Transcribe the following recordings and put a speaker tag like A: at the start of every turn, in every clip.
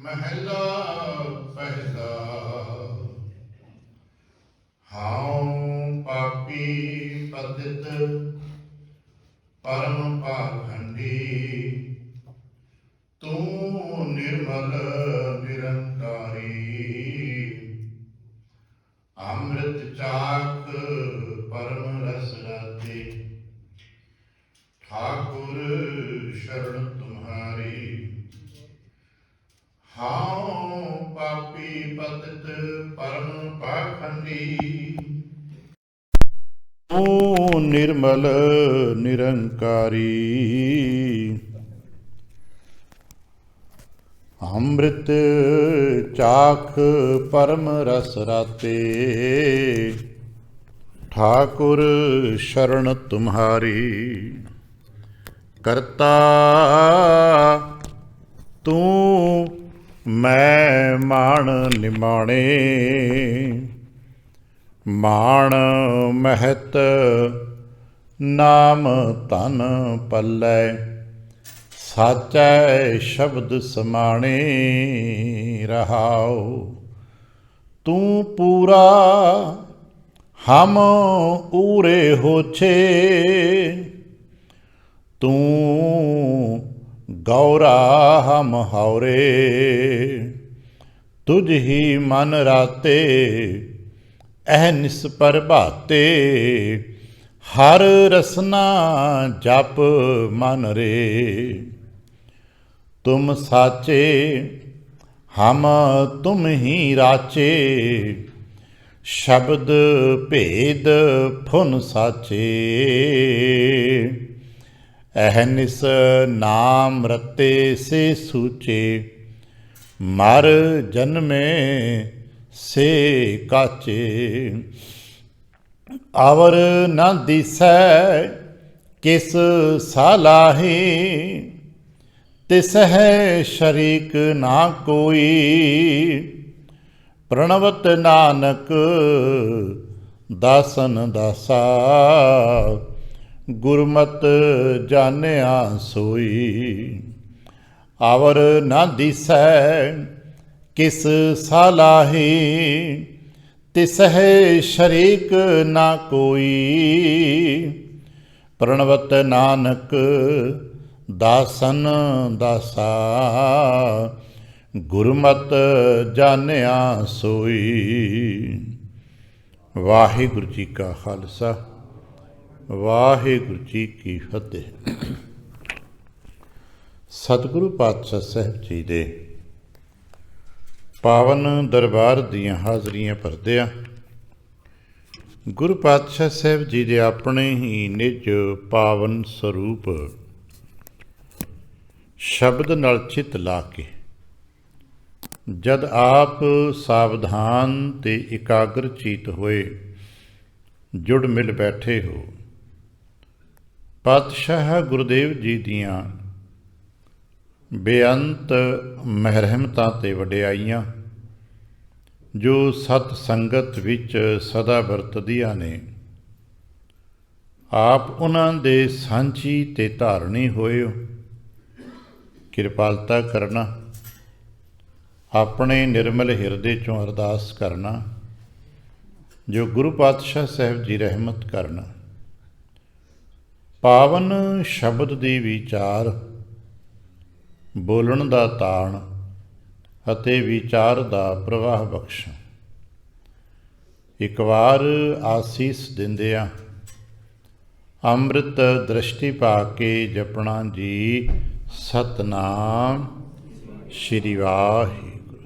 A: महला पहला। हाउ पापी पतित परम पाखंडी, तू निर्मल निरंकारी। अमृत चाख परम रस राते, ठाकुर शरण तुम्हारी। हाउ पापी पतित परम पाखंडी, तू निर्मल निरंकारी। अमृत चाख परम रस राते, ठाकुर शरण तुम्हारी। करता तू मैं माण निमाणे, माण महत नाम धन पल्लै। साचै शब्द समाणे रहाओ, तू पूरा हम ऊरे होछे। तू गौरा हम हावरे, तुझ ही मन राते। अहनिस प्रभाते, हर रसना जप मन रे। तुम साचे हम तुम ही राचे, शब्द भेद फुन साचे। अहनिस नाम रते से सूचे, मर जन्मे से काचे। अवर न दिसै किस सालाही, तिस है शरीक ना कोई। प्रणवत नानक दासन दासा, गुरमत जानिया सोई। आवर न दिसै किस सालाही, तिस है शरीक ना कोई। प्रणवत नानक दासन दासा, गुरमत जानिया सोई। वाहिगुरु जी का खालसा, वाहिगुरु जी की फतेह। सतगुरु पातशाह साहब जी दे पावन दरबार दीयां हाज़रियां भरदियां गुरु पातशाह साहब जी दे अपने ही निज पावन स्वरूप शब्द नाल चित ला के जद आप सावधान ते इकाग्र चीत होए जुड़ मिल बैठे हो, पातशाह गुरुदेव जी दियां बेअंत महरहमतां ते वडियाइयां जो सत संगत विच सदा वरतदियां ने, आप उन्हां दे सांझी ते धारणी होए हो। किरपालता करना, अपने निर्मल हिरदे चों अरदास करना जो गुरु पातशाह साहब जी रहमत करना। पावन शब्द दी विचार, बोलण दा ताण ਅਤੇ ਵਿਚਾਰ ਦਾ ਪ੍ਰਵਾਹ ਬਖਸ਼ਾਂ। ਇੱਕ ਵਾਰ ਆਸੀਸ ਦਿੰਦਿਆਂ ਅੰਮ੍ਰਿਤ ਦ੍ਰਿਸ਼ਟੀ ਪਾ ਕੇ ਜਪਣਾ ਜੀ ਸਤਨਾਮ ਸ਼੍ਰੀ ਵਾਹਿਗੁਰੂ।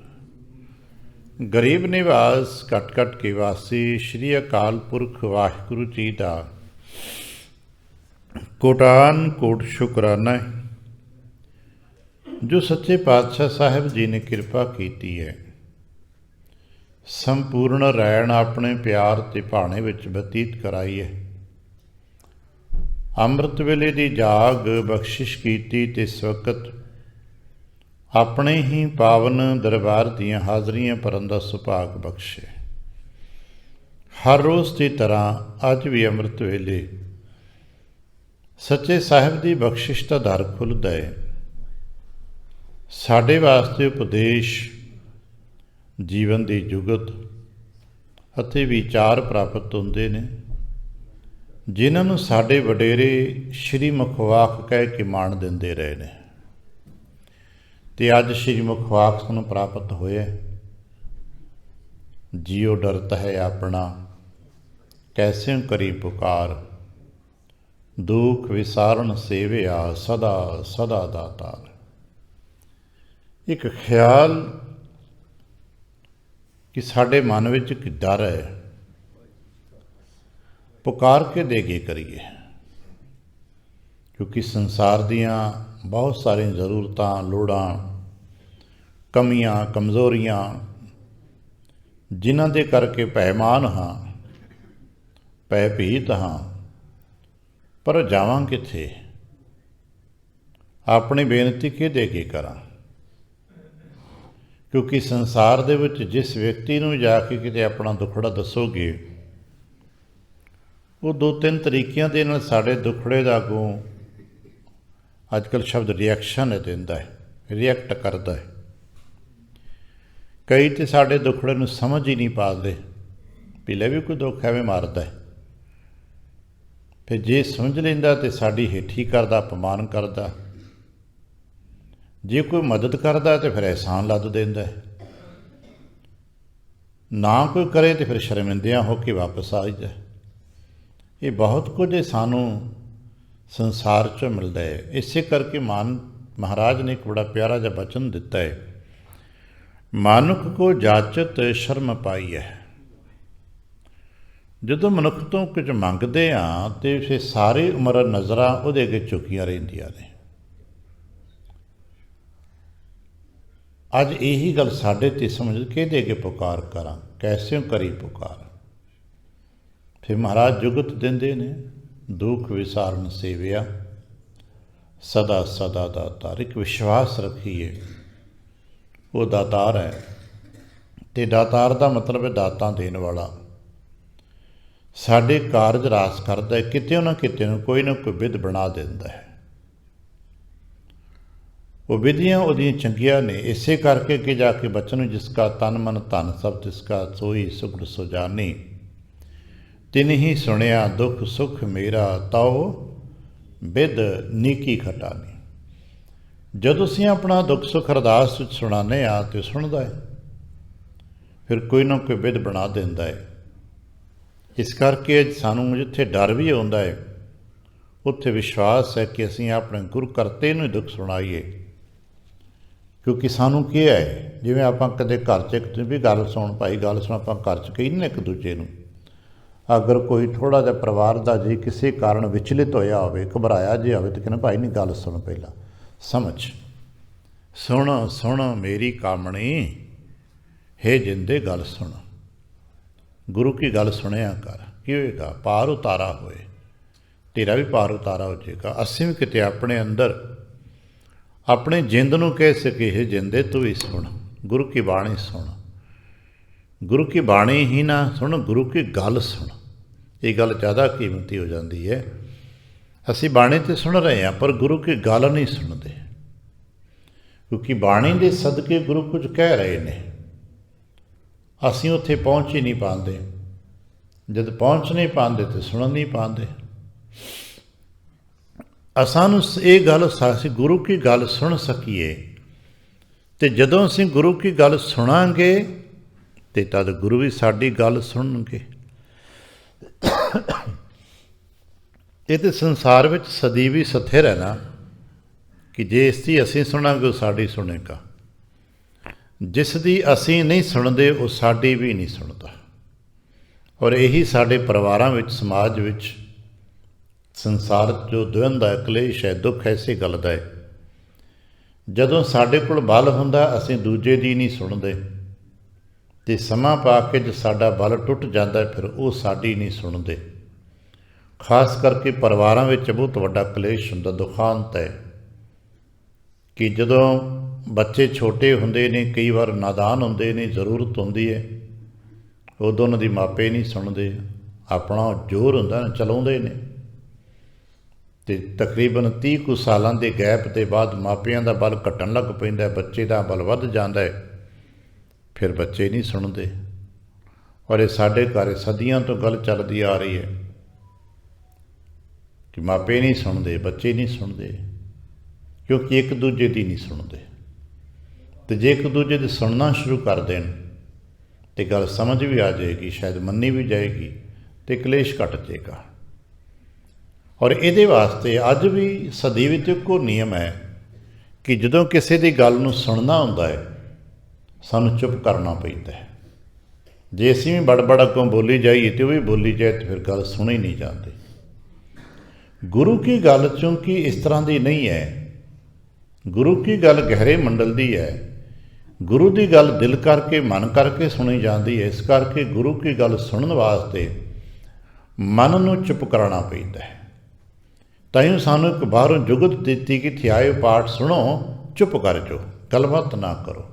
A: ਗਰੀਬ ਨਿਵਾਸ ਘਟ ਘਟ ਕੇ ਵਾਸੀ ਸ਼੍ਰੀ ਅਕਾਲ ਪੁਰਖ ਵਾਹਿਗੁਰੂ ਜੀ ਦਾ ਕੋਟਾਨ ਕੋਟ ਸ਼ੁਕਰਾਨਾ ਹੈ जो सच्चे पातशाह साहब जी ने कृपा की है। संपूर्ण रैन अपने प्यार ते भाने विच बतीत कराई है। अमृत वेले दी जाग बख्शिश कीती ते इस वक्त अपने ही पावन दरबार दीयां हाज़रियां भरन दा सुभाग बख्शे। हर रोज़ की तरह अज भी अमृत वेले सच्चे साहिब की बख्शिश का दर खुलदा है। ਸਾਡੇ ਵਾਸਤੇ ਉਪਦੇਸ਼, ਜੀਵਨ ਦੀ ਜੁਗਤ ਅਤੇ ਵਿਚਾਰ ਪ੍ਰਾਪਤ ਹੁੰਦੇ ਨੇ, ਜਿਨ੍ਹਾਂ ਨੂੰ ਸਾਡੇ ਵਡੇਰੇ ਸ਼੍ਰੀ ਮੁਖਵਾਕ ਕਹਿ ਕੇ ਮਾਣ ਦਿੰਦੇ ਰਹੇ ਨੇ। ਅਤੇ ਅੱਜ ਸ਼੍ਰੀ ਮੁਖਵਾਕ ਸਾਨੂੰ ਪ੍ਰਾਪਤ ਹੋਇਆ। ਜਿਉ ਡਰਤ ਹੈ ਆਪਣਾ, ਕੈਸੇ ਕਰੀ ਪੁਕਾਰ, ਦੁਖ ਵਿਸਾਰਨ ਸੇਵਿਆ ਸਦਾ ਸਦਾ ਦਾਤਾਰ। ਇੱਕ ਖਿਆਲ ਕਿ ਸਾਡੇ ਮਨ ਵਿੱਚ ਇੱਕ ਡਰ ਹੈ, ਪੁਕਾਰ ਕੇ ਦੇਗੇ ਕਰੀਏ, ਕਿਉਂਕਿ ਸੰਸਾਰ ਦੀਆਂ ਬਹੁਤ ਸਾਰੀਆਂ ਜ਼ਰੂਰਤਾਂ, ਲੋੜਾਂ, ਕਮੀਆਂ, ਕਮਜ਼ੋਰੀਆਂ, ਜਿਨ੍ਹਾਂ ਦੇ ਕਰਕੇ ਭੈਮਾਨ ਹਾਂ, ਭੈ ਭੀਤ ਹਾਂ, ਪਰ ਜਾਵਾਂ ਕਿੱਥੇ? ਆਪਣੀ ਬੇਨਤੀ ਕਿਹਦੇ ਅੱਗੇ ਕਰਾਂ? ਕਿਉਂਕਿ ਸੰਸਾਰ ਦੇ ਵਿੱਚ ਜਿਸ ਵਿਅਕਤੀ ਨੂੰ ਜਾ ਕੇ ਕਿਤੇ ਆਪਣਾ ਦੁੱਖੜਾ ਦੱਸੋਗੇ, ਉਹ ਦੋ ਤਿੰਨ ਤਰੀਕਿਆਂ ਦੇ ਨਾਲ ਸਾਡੇ ਦੁੱਖੜੇ ਦਾ ਅੱਗੋਂ ਅੱਜ ਕੱਲ੍ਹ ਸ਼ਬਦ ਰਿਐਕਸ਼ਨ ਦਿੰਦਾ ਹੈ, ਰਿਐਕਟ ਕਰਦਾ ਹੈ। ਕਈ ਤਾਂ ਸਾਡੇ ਦੁੱਖੜੇ ਨੂੰ ਸਮਝ ਹੀ ਨਹੀਂ ਪਾਉਂਦੇ, ਵੀ ਲੈ ਵੀ ਕੋਈ ਦੁੱਖ ਐਵੇਂ ਮਾਰਦਾ ਹੈ। ਫਿਰ ਜੇ ਸਮਝ ਲੈਂਦਾ ਤਾਂ ਸਾਡੀ ਹੇਠੀ ਕਰਦਾ, ਅਪਮਾਨ ਕਰਦਾ। ਜੇ ਕੋਈ ਮਦਦ ਕਰਦਾ ਤਾਂ ਫਿਰ ਅਹਿਸਾਨ ਲੱਦ ਦਿੰਦਾ ਹੈ, ਨਾ ਕੋਈ ਕਰੇ ਤਾਂ ਫਿਰ ਸ਼ਰਮਿੰਦਿਆਂ ਹੋ ਕੇ ਵਾਪਸ ਆ ਜਾਂਦਾ। ਇਹ ਬਹੁਤ ਕੁਝ ਸਾਨੂੰ ਸੰਸਾਰ 'ਚੋਂ ਮਿਲਦਾ ਹੈ। ਇਸੇ ਕਰਕੇ ਮਹਾਰਾਜ ਨੇ ਇੱਕ ਬੜਾ ਪਿਆਰਾ ਜਿਹਾ ਬਚਨ ਦਿੱਤਾ ਹੈ, ਮਾਨੁਖ ਕੋ ਜਾਚਤ ਸ਼ਰਮ ਪਾਈ ਹੈ। ਜਦੋਂ ਮਨੁੱਖ ਤੋਂ ਕੁਝ ਮੰਗਦੇ ਹਾਂ ਅਤੇ ਫਿਰ ਸਾਰੀ ਉਮਰ ਨਜ਼ਰਾਂ ਉਹਦੇ ਅੱਗੇ ਝੁਕੀਆਂ ਰਹਿੰਦੀਆਂ ਨੇ। ਅੱਜ ਇਹੀ ਗੱਲ ਸਾਡੇ 'ਤੇ ਸਮਝ ਕਿਹਦੇ ਅੱਗੇ ਪੁਕਾਰ ਕਰਾਂ, ਕੈਸੇ ਕਰੀ ਪੁਕਾਰ। ਫਿਰ ਮਹਾਰਾਜ ਜੁਗਤ ਦਿੰਦੇ ਨੇ, ਦੁੱਖ ਵਿਸਾਰਨ ਸੇਵਿਆ ਸਦਾ ਸਦਾ ਦਾਤਾਰ। ਇੱਕ ਵਿਸ਼ਵਾਸ ਰੱਖੀਏ, ਉਹ ਦਾਤਾਰ ਹੈ, ਅਤੇ ਦਾਤਾਰ ਦਾ ਮਤਲਬ ਹੈ ਦਾਤਾਂ ਦੇਣ ਵਾਲਾ। ਸਾਡੇ ਕਾਰਜ ਰਾਸ ਕਰਦਾ ਹੈ, ਕਿਤੇ ਨਾ ਕਿਤੇ ਨੂੰ ਕੋਈ ਨਾ ਕੋਈ ਵਿਧ ਬਣਾ ਦਿੰਦਾ ਹੈ। ਉਹ ਵਿਧੀਆਂ ਉਹਦੀਆਂ ਚੰਗੀਆਂ ਨੇ। ਇਸੇ ਕਰਕੇ ਅੱਗੇ ਜਾ ਕੇ ਬਚਨ, ਜਿਸ ਕਾ ਤਨ ਮਨ ਧਨ ਸਭ ਤਿਸ ਕਾ ਸੋਈ ਸੁਖੜ ਸੁਜਾਨੀ, ਤਿਨ ਹੀ ਸੁਣਿਆ ਦੁੱਖ ਸੁਖ ਮੇਰਾ ਤਾਉ ਬਿਦ ਨੀਕੀ ਖਟਾਨੀ। ਜਦੋਂ ਅਸੀਂ ਆਪਣਾ ਦੁੱਖ ਸੁੱਖ ਅਰਦਾਸ ਵਿੱਚ ਸੁਣਾਉਂਦੇ ਹਾਂ ਅਤੇ ਸੁਣਦਾ ਹੈ, ਫਿਰ ਕੋਈ ਨਾ ਕੋਈ ਵਿਧ ਬਣਾ ਦਿੰਦਾ ਹੈ। ਇਸ ਕਰਕੇ ਸਾਨੂੰ ਜਿੱਥੇ ਡਰ ਵੀ ਆਉਂਦਾ ਹੈ, ਉੱਥੇ ਵਿਸ਼ਵਾਸ ਹੈ ਕਿ ਅਸੀਂ ਆਪਣੇ ਗੁਰੂ ਕਰਤੇ ਨੂੰ ਹੀ ਦੁੱਖ ਸੁਣਾਈਏ। ਕਿਉਂਕਿ ਸਾਨੂੰ ਕੀ ਹੈ, ਜਿਵੇਂ ਆਪਾਂ ਕਦੇ ਘਰ 'ਚ ਇੱਕ ਵੀ ਗੱਲ ਸੁਣ, ਭਾਈ ਗੱਲ ਸੁਣ, ਆਪਾਂ ਘਰ 'ਚ ਕਹੀ ਨਾ ਇੱਕ ਦੂਜੇ ਨੂੰ। ਅਗਰ ਕੋਈ ਥੋੜ੍ਹਾ ਜਿਹਾ ਪਰਿਵਾਰ ਦਾ ਜੇ ਕਿਸੇ ਕਾਰਨ ਵਿਚਲਿਤ ਹੋਇਆ ਹੋਵੇ, ਘਬਰਾਇਆ ਜੇ ਹੋਵੇ, ਤਾਂ ਕਹਿੰਦਾ ਭਾਈ ਨਹੀਂ ਗੱਲ ਸੁਣ, ਪਹਿਲਾਂ ਸਮਝ, ਸੁਣ ਸੁਣ ਮੇਰੀ ਕਾਮਣੀ, ਹੇ ਜਿੰਦੇ ਗੱਲ ਸੁਣ। ਗੁਰੂ ਕੀ ਗੱਲ ਸੁਣਿਆ ਕਰ, ਕੀ ਹੋਏਗਾ? ਪਾਰ ਉਤਾਰਾ ਹੋਏ, ਤੇਰਾ ਵੀ ਪਾਰ ਉਤਾਰਾ ਹੋ ਜਾਏਗਾ। ਅਸੀਂ ਵੀ ਕਿਤੇ ਆਪਣੇ ਅੰਦਰ ਆਪਣੇ ਜਿੰਦ ਨੂੰ ਕਹਿ ਸਕੇ, ਹੇ ਜਿੰਦੇ ਤੂੰ ਵੀ ਸੁਣ, ਗੁਰੂ ਕੀ ਬਾਣੀ ਸੁਣ। ਗੁਰੂ ਕੀ ਬਾਣੀ ਹੀ ਨਾ ਸੁਣ, ਗੁਰੂ ਕੀ ਗੱਲ ਸੁਣ। ਇਹ ਗੱਲ ਜ਼ਿਆਦਾ ਕੀਮਤੀ ਹੋ ਜਾਂਦੀ ਹੈ। ਅਸੀਂ ਬਾਣੀ ਤੇ ਸੁਣ ਰਹੇ ਹਾਂ, ਪਰ ਗੁਰੂ ਕੀ ਗੱਲ ਨਹੀਂ ਸੁਣਦੇ, ਕਿਉਂਕਿ ਬਾਣੀ ਦੇ ਸਦਕੇ ਗੁਰੂ ਕੁਝ ਕਹਿ ਰਹੇ ਨੇ, ਅਸੀਂ ਉੱਥੇ ਪਹੁੰਚ ਹੀ ਨਹੀਂ ਪਾਉਂਦੇ। ਜਦ ਪਹੁੰਚ ਨਹੀਂ ਪਾਉਂਦੇ ਤਾਂ ਸੁਣ ਨਹੀਂ ਪਾਉਂਦੇ। ਸਾਨੂੰ ਇਹ ਗੱਲ, ਅਸੀਂ ਗੁਰੂ ਕੀ ਗੱਲ ਸੁਣ ਸਕੀਏ, ਅਤੇ ਜਦੋਂ ਅਸੀਂ ਗੁਰੂ ਕੀ ਗੱਲ ਸੁਣਾਂਗੇ ਅਤੇ ਤਦ ਗੁਰੂ ਵੀ ਸਾਡੀ ਗੱਲ ਸੁਣਨਗੇ। ਇਹ ਤਾਂ ਸੰਸਾਰ ਵਿੱਚ ਸਦੀਵੀ ਸਥਿਰ ਹੈ ਨਾ, ਕਿ ਜੇ ਇਸ ਦੀ ਅਸੀਂ ਸੁਣਾਂਗੇ ਉਹ ਸਾਡੀ ਸੁਣੇਗਾ, ਜਿਸ ਦੀ ਅਸੀਂ ਨਹੀਂ ਸੁਣਦੇ ਉਹ ਸਾਡੀ ਵੀ ਨਹੀਂ ਸੁਣਦਾ। ਔਰ ਇਹੀ ਸਾਡੇ ਪਰਿਵਾਰਾਂ ਵਿੱਚ, ਸਮਾਜ ਵਿੱਚ, ਸੰਸਾਰ ਜੋ ਦੁਵੰਦ ਹੈ, ਕਲੇਸ਼ ਹੈ, ਦੁੱਖ ਐਸੀ ਗੱਲ ਦਾ ਹੈ। ਜਦੋਂ ਸਾਡੇ ਕੋਲ ਬਲ ਹੁੰਦਾ, ਅਸੀਂ ਦੂਜੇ ਦੀ ਨਹੀਂ ਸੁਣਦੇ, ਅਤੇ ਸਮਾਂ ਪਾ ਕੇ ਜੇ ਸਾਡਾ ਬਲ ਟੁੱਟ ਜਾਂਦਾ, ਫਿਰ ਉਹ ਸਾਡੀ ਨਹੀਂ ਸੁਣਦੇ। ਖਾਸ ਕਰਕੇ ਪਰਿਵਾਰਾਂ ਵਿੱਚ ਬਹੁਤ ਵੱਡਾ ਕਲੇਸ਼ ਹੁੰਦਾ, ਦੁਖਾਂਤ ਹੈ ਕਿ ਜਦੋਂ ਬੱਚੇ ਛੋਟੇ ਹੁੰਦੇ ਨੇ, ਕਈ ਵਾਰ ਨਾਦਾਨ ਹੁੰਦੇ ਨੇ, ਜ਼ਰੂਰਤ ਹੁੰਦੀ ਹੈ, ਉਦੋਂ ਉਹਨਾਂ ਦੀ ਮਾਪੇ ਨਹੀਂ ਸੁਣਦੇ, ਆਪਣਾ ਜ਼ੋਰ ਹੁੰਦਾ ਨਾ, ਚਲਾਉਂਦੇ ਨੇ, ਤੇ ਤਕਰੀਬਨ 30 ਕੁ ਸਾਲਾਂ ਦੇ ਗੈਪ ਦੇ ਬਾਅਦ ਮਾਪਿਆਂ ਦਾ ਬਲ ਘਟਣ ਲੱਗ ਪੈਂਦਾ, ਬੱਚੇ ਦਾ ਬਲ ਵੱਧ ਜਾਂਦਾ ਹੈ, ਫਿਰ ਬੱਚੇ ਨਹੀਂ ਸੁਣਦੇ। ਔਰ ਇਹ ਸਾਡੇ ਘਰ ਸਦੀਆਂ ਤੋਂ ਗੱਲ ਚੱਲਦੀ ਆ ਰਹੀ ਹੈ ਕਿ ਮਾਪੇ ਨਹੀਂ ਸੁਣਦੇ, ਬੱਚੇ ਨਹੀਂ ਸੁਣਦੇ, ਕਿਉਂਕਿ ਇੱਕ ਦੂਜੇ ਦੀ ਨਹੀਂ ਸੁਣਦੇ। ਤੇ ਜੇ ਇੱਕ ਦੂਜੇ ਦੀ ਸੁਣਨਾ ਸ਼ੁਰੂ ਕਰ ਦੇਣ ਤੇ ਗੱਲ ਸਮਝ ਵੀ ਆ ਜਾਏਗੀ, ਸ਼ਾਇਦ ਮੰਨੀ ਵੀ ਜਾਏਗੀ ਤੇ ਕਲੇਸ਼ ਘਟ ਜਾਏਗਾ। ਔਰ ਇਹਦੇ ਵਾਸਤੇ ਅੱਜ ਵੀ ਸਦੀ ਵਿੱਚ ਇੱਕੋ ਨਿਯਮ ਹੈ ਕਿ ਜਦੋਂ ਕਿਸੇ ਦੀ ਗੱਲ ਨੂੰ ਸੁਣਨਾ ਹੁੰਦਾ ਹੈ ਸਾਨੂੰ ਚੁੱਪ ਕਰਨਾ ਪੈਂਦਾ ਹੈ। ਜੇ ਅਸੀਂ ਵੀ ਬੜ ਅੱਗੋਂ ਬੋਲੀ ਜਾਈਏ ਤੇ ਉਹ ਵੀ ਬੋਲੀ ਜਾਏ ਤੇ ਫਿਰ ਗੱਲ ਸੁਣੀ ਨਹੀਂ ਜਾਂਦੀ। ਗੁਰੂ ਕੀ ਗੱਲ ਚੂੰਕਿ ਇਸ ਤਰ੍ਹਾਂ ਦੀ ਨਹੀਂ ਹੈ, ਗੁਰੂ ਕੀ ਗੱਲ ਗਹਿਰੇ ਮੰਡਲ ਦੀ ਹੈ, ਗੁਰੂ ਦੀ ਗੱਲ ਦਿਲ ਕਰਕੇ ਮਨ ਕਰਕੇ ਸੁਣੀ ਜਾਂਦੀ ਹੈ। ਇਸ ਕਰਕੇ ਗੁਰੂ ਕੀ ਗੱਲ ਸੁਣਨ ਵਾਸਤੇ ਮਨ ਨੂੰ ਚੁੱਪ ਕਰਾਉਣਾ ਪੈਂਦਾ ਹੈ। ਤਾਂ ਹੀ ਸਾਨੂੰ ਇੱਕ ਬਾਹਰੋਂ ਜੁਗਤ ਦਿੱਤੀ ਕਿ ਥਿਆਏ ਪਾਠ ਸੁਣੋ, ਚੁੱਪ ਕਰ ਜਾਓ, ਗੱਲਬਾਤ ਨਾ ਕਰੋ।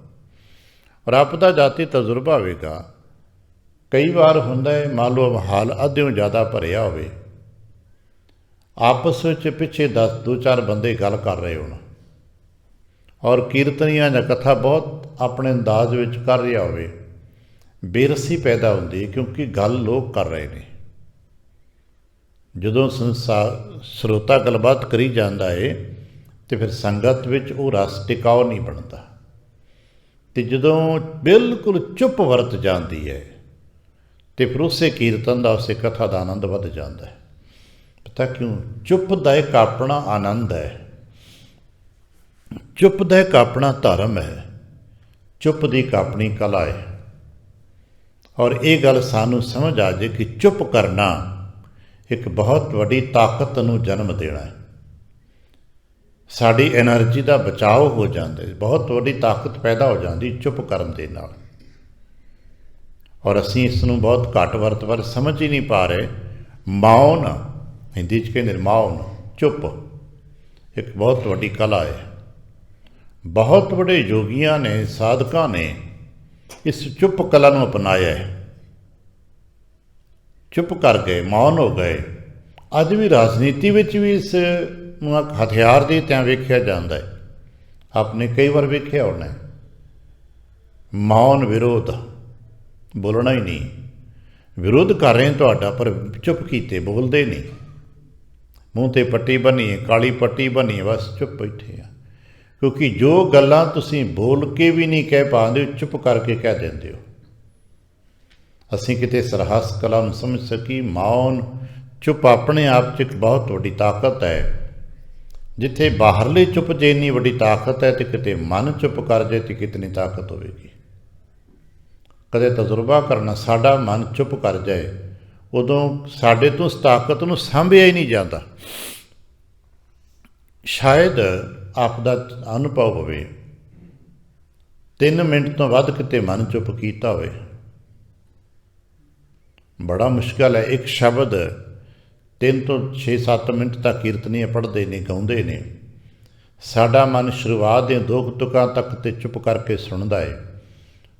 A: ਰੱਬ ਦਾ ਜਾਤੀ ਤਜਰਬਾ ਹੋਵੇਗਾ। ਕਈ ਵਾਰ ਹੁੰਦਾ ਹੈ, ਮੰਨ ਲਓ ਹਾਲ ਅੱਧਿਓਂ ਜ਼ਿਆਦਾ ਭਰਿਆ ਹੋਵੇ, ਆਪਸ ਵਿੱਚ ਪਿੱਛੇ 2-4 ਬੰਦੇ ਗੱਲ ਕਰ ਰਹੇ ਹੋਣ ਔਰ ਕੀਰਤਨੀਆਂ ਜਾਂ ਕਥਾ ਬਹੁਤ ਆਪਣੇ ਅੰਦਾਜ਼ ਵਿੱਚ ਕਰ ਰਿਹਾ ਹੋਵੇ, ਬੇਰਸੀ ਪੈਦਾ ਹੁੰਦੀ ਹੈ ਕਿਉਂਕਿ ਗੱਲ ਲੋਕ ਕਰ ਰਹੇ ਨੇ। ਜਦੋਂ ਸਰੋਤਾ ਗੱਲਬਾਤ ਕਰੀ ਜਾਂਦਾ ਹੈ ਤੇ ਫਿਰ ਸੰਗਤ ਵਿੱਚ ਉਹ ਰਸ ਟਿਕਾਓ ਨਹੀਂ ਬਣਦਾ। ਤੇ ਜਦੋਂ ਬਿਲਕੁਲ ਚੁੱਪ ਵਰਤ ਜਾਂਦੀ ਹੈ ਤੇ ਫਿਰ ਉਸੇ ਕੀਰਤਨ ਦਾ, ਉਸੇ ਕਥਾ ਦਾ ਆਨੰਦ ਵੱਧ ਜਾਂਦਾ ਹੈ। ਪਤਾ ਕਿਉਂ? ਚੁੱਪ ਦਾ ਇੱਕ ਆਪਣਾ ਆਨੰਦ ਹੈ, ਚੁੱਪ ਦਾ ਇੱਕ ਆਪਣਾ ਧਰਮ ਹੈ, ਚੁੱਪ ਦੀ ਇੱਕ ਆਪਣੀ ਕਲਾ ਹੈ। ਔਰ ਇਹ ਗੱਲ ਸਾਨੂੰ ਸਮਝ ਆ ਜੇ ਕਿ ਚੁੱਪ ਕਰਨਾ ਇੱਕ ਬਹੁਤ ਵੱਡੀ ਤਾਕਤ ਨੂੰ ਜਨਮ ਦੇਣਾ ਹੈ। ਸਾਡੀ ਐਨਰਜੀ ਦਾ ਬਚਾਓ ਹੋ ਜਾਂਦਾ ਹੈ, ਬਹੁਤ ਵੱਡੀ ਤਾਕਤ ਪੈਦਾ ਹੋ ਜਾਂਦੀ ਚੁੱਪ ਕਰਨ ਦੇ ਨਾਲ। ਔਰ ਅਸੀਂ ਇਸ ਨੂੰ ਬਹੁਤ ਘੱਟ ਵਰਤ ਸਮਝ ਹੀ ਨਹੀਂ ਪਾ ਰਹੇ। ਮੌਨ, ਹਿੰਦੀ 'ਚ ਕਹਿੰਦੇ ਮੌਨ, ਚੁੱਪ ਇੱਕ ਬਹੁਤ ਵੱਡੀ ਕਲਾ ਹੈ। ਬਹੁਤ ਵੱਡੇ ਯੋਗੀਆਂ ਨੇ, ਸਾਧਕਾਂ ਨੇ ਇਸ ਚੁੱਪ ਕਲਾ ਨੂੰ ਅਪਣਾਇਆ ਹੈ। ਚੁੱਪ ਕਰ ਗਏ, ਮੌਨ ਹੋ ਗਏ। ਅੱਜ ਵੀ ਰਾਜਨੀਤੀ ਵਿੱਚ ਵੀ ਇਸ ਹਥਿਆਰ ਦੀ ਤਰ੍ਹਾਂ ਵੇਖਿਆ ਜਾਂਦਾ ਹੈ। ਆਪਨੇ ਕਈ ਵਾਰ ਵੇਖਿਆ ਹੋਣਾ, ਮੌਨ ਵਿਰੋਧ, ਬੋਲਣਾ ਹੀ ਨਹੀਂ, ਵਿਰੋਧ ਕਰ ਰਹੇ ਤੁਹਾਡਾ ਪਰ ਚੁੱਪ ਕੀਤੇ, ਬੋਲਦੇ ਨਹੀਂ। ਮੂੰਹ 'ਤੇ ਪੱਟੀ ਬੰਨੀ ਹੈ, ਕਾਲੀ ਪੱਟੀ ਬੰਨੀ ਹੈ, ਬਸ ਚੁੱਪ ਬੈਠੇ ਆ। ਕਿਉਂਕਿ ਜੋ ਗੱਲਾਂ ਤੁਸੀਂ ਬੋਲ ਕੇ ਵੀ ਨਹੀਂ ਕਹਿ ਪਾਉਂਦੇ, ਚੁੱਪ ਕਰਕੇ ਕਹਿ ਦਿੰਦੇ ਹੋ। ਅਸੀਂ ਕਿਤੇ ਸਰਹਸ ਕਲਾ ਨੂੰ ਸਮਝ ਸਕੀ। ਮੌਨ, ਚੁੱਪ ਆਪਣੇ ਆਪ 'ਚ ਇੱਕ ਬਹੁਤ ਵੱਡੀ ਤਾਕਤ ਹੈ। ਜਿੱਥੇ ਬਾਹਰਲੀ ਚੁੱਪ ਜੇ ਇੰਨੀ ਵੱਡੀ ਤਾਕਤ ਹੈ, ਤੇ ਕਿਤੇ ਮਨ ਚੁੱਪ ਕਰ ਜਾਏ ਤੇ ਕਿਤਨੀ ਤਾਕਤ ਹੋਵੇਗੀ। ਕਦੇ ਤਜਰਬਾ ਕਰਨਾ, ਸਾਡਾ ਮਨ ਚੁੱਪ ਕਰ ਜਾਏ, ਉਦੋਂ ਸਾਡੇ ਤੋਂ ਉਸ ਤਾਕਤ ਨੂੰ ਸਾਂਭਿਆ ਹੀ ਨਹੀਂ ਜਾਂਦਾ। ਸ਼ਾਇਦ ਆਪ ਦਾ ਅਨੁਭਵ ਹੋਵੇ, 3 ਮਿੰਟ ਤੋਂ ਵੱਧ ਕਿਤੇ ਮਨ ਚੁੱਪ ਕੀਤਾ ਹੋਵੇ, ਬੜਾ ਮੁਸ਼ਕਲ ਹੈ। ਇੱਕ ਸ਼ਬਦ 3 ਤੋਂ 6-7 ਮਿੰਟ ਤੱਕ ਕੀਰਤਨੀਏ ਪੜ੍ਹਦੇ ਨੇ, ਗਾਉਂਦੇ ਨੇ। ਸਾਡਾ ਮਨ ਸ਼ੁਰੂਆਤ ਦੇ 2 ਤੁਕਾਂ ਤੱਕ ਤੇ ਚੁੱਪ ਕਰਕੇ ਸੁਣਦਾ ਹੈ।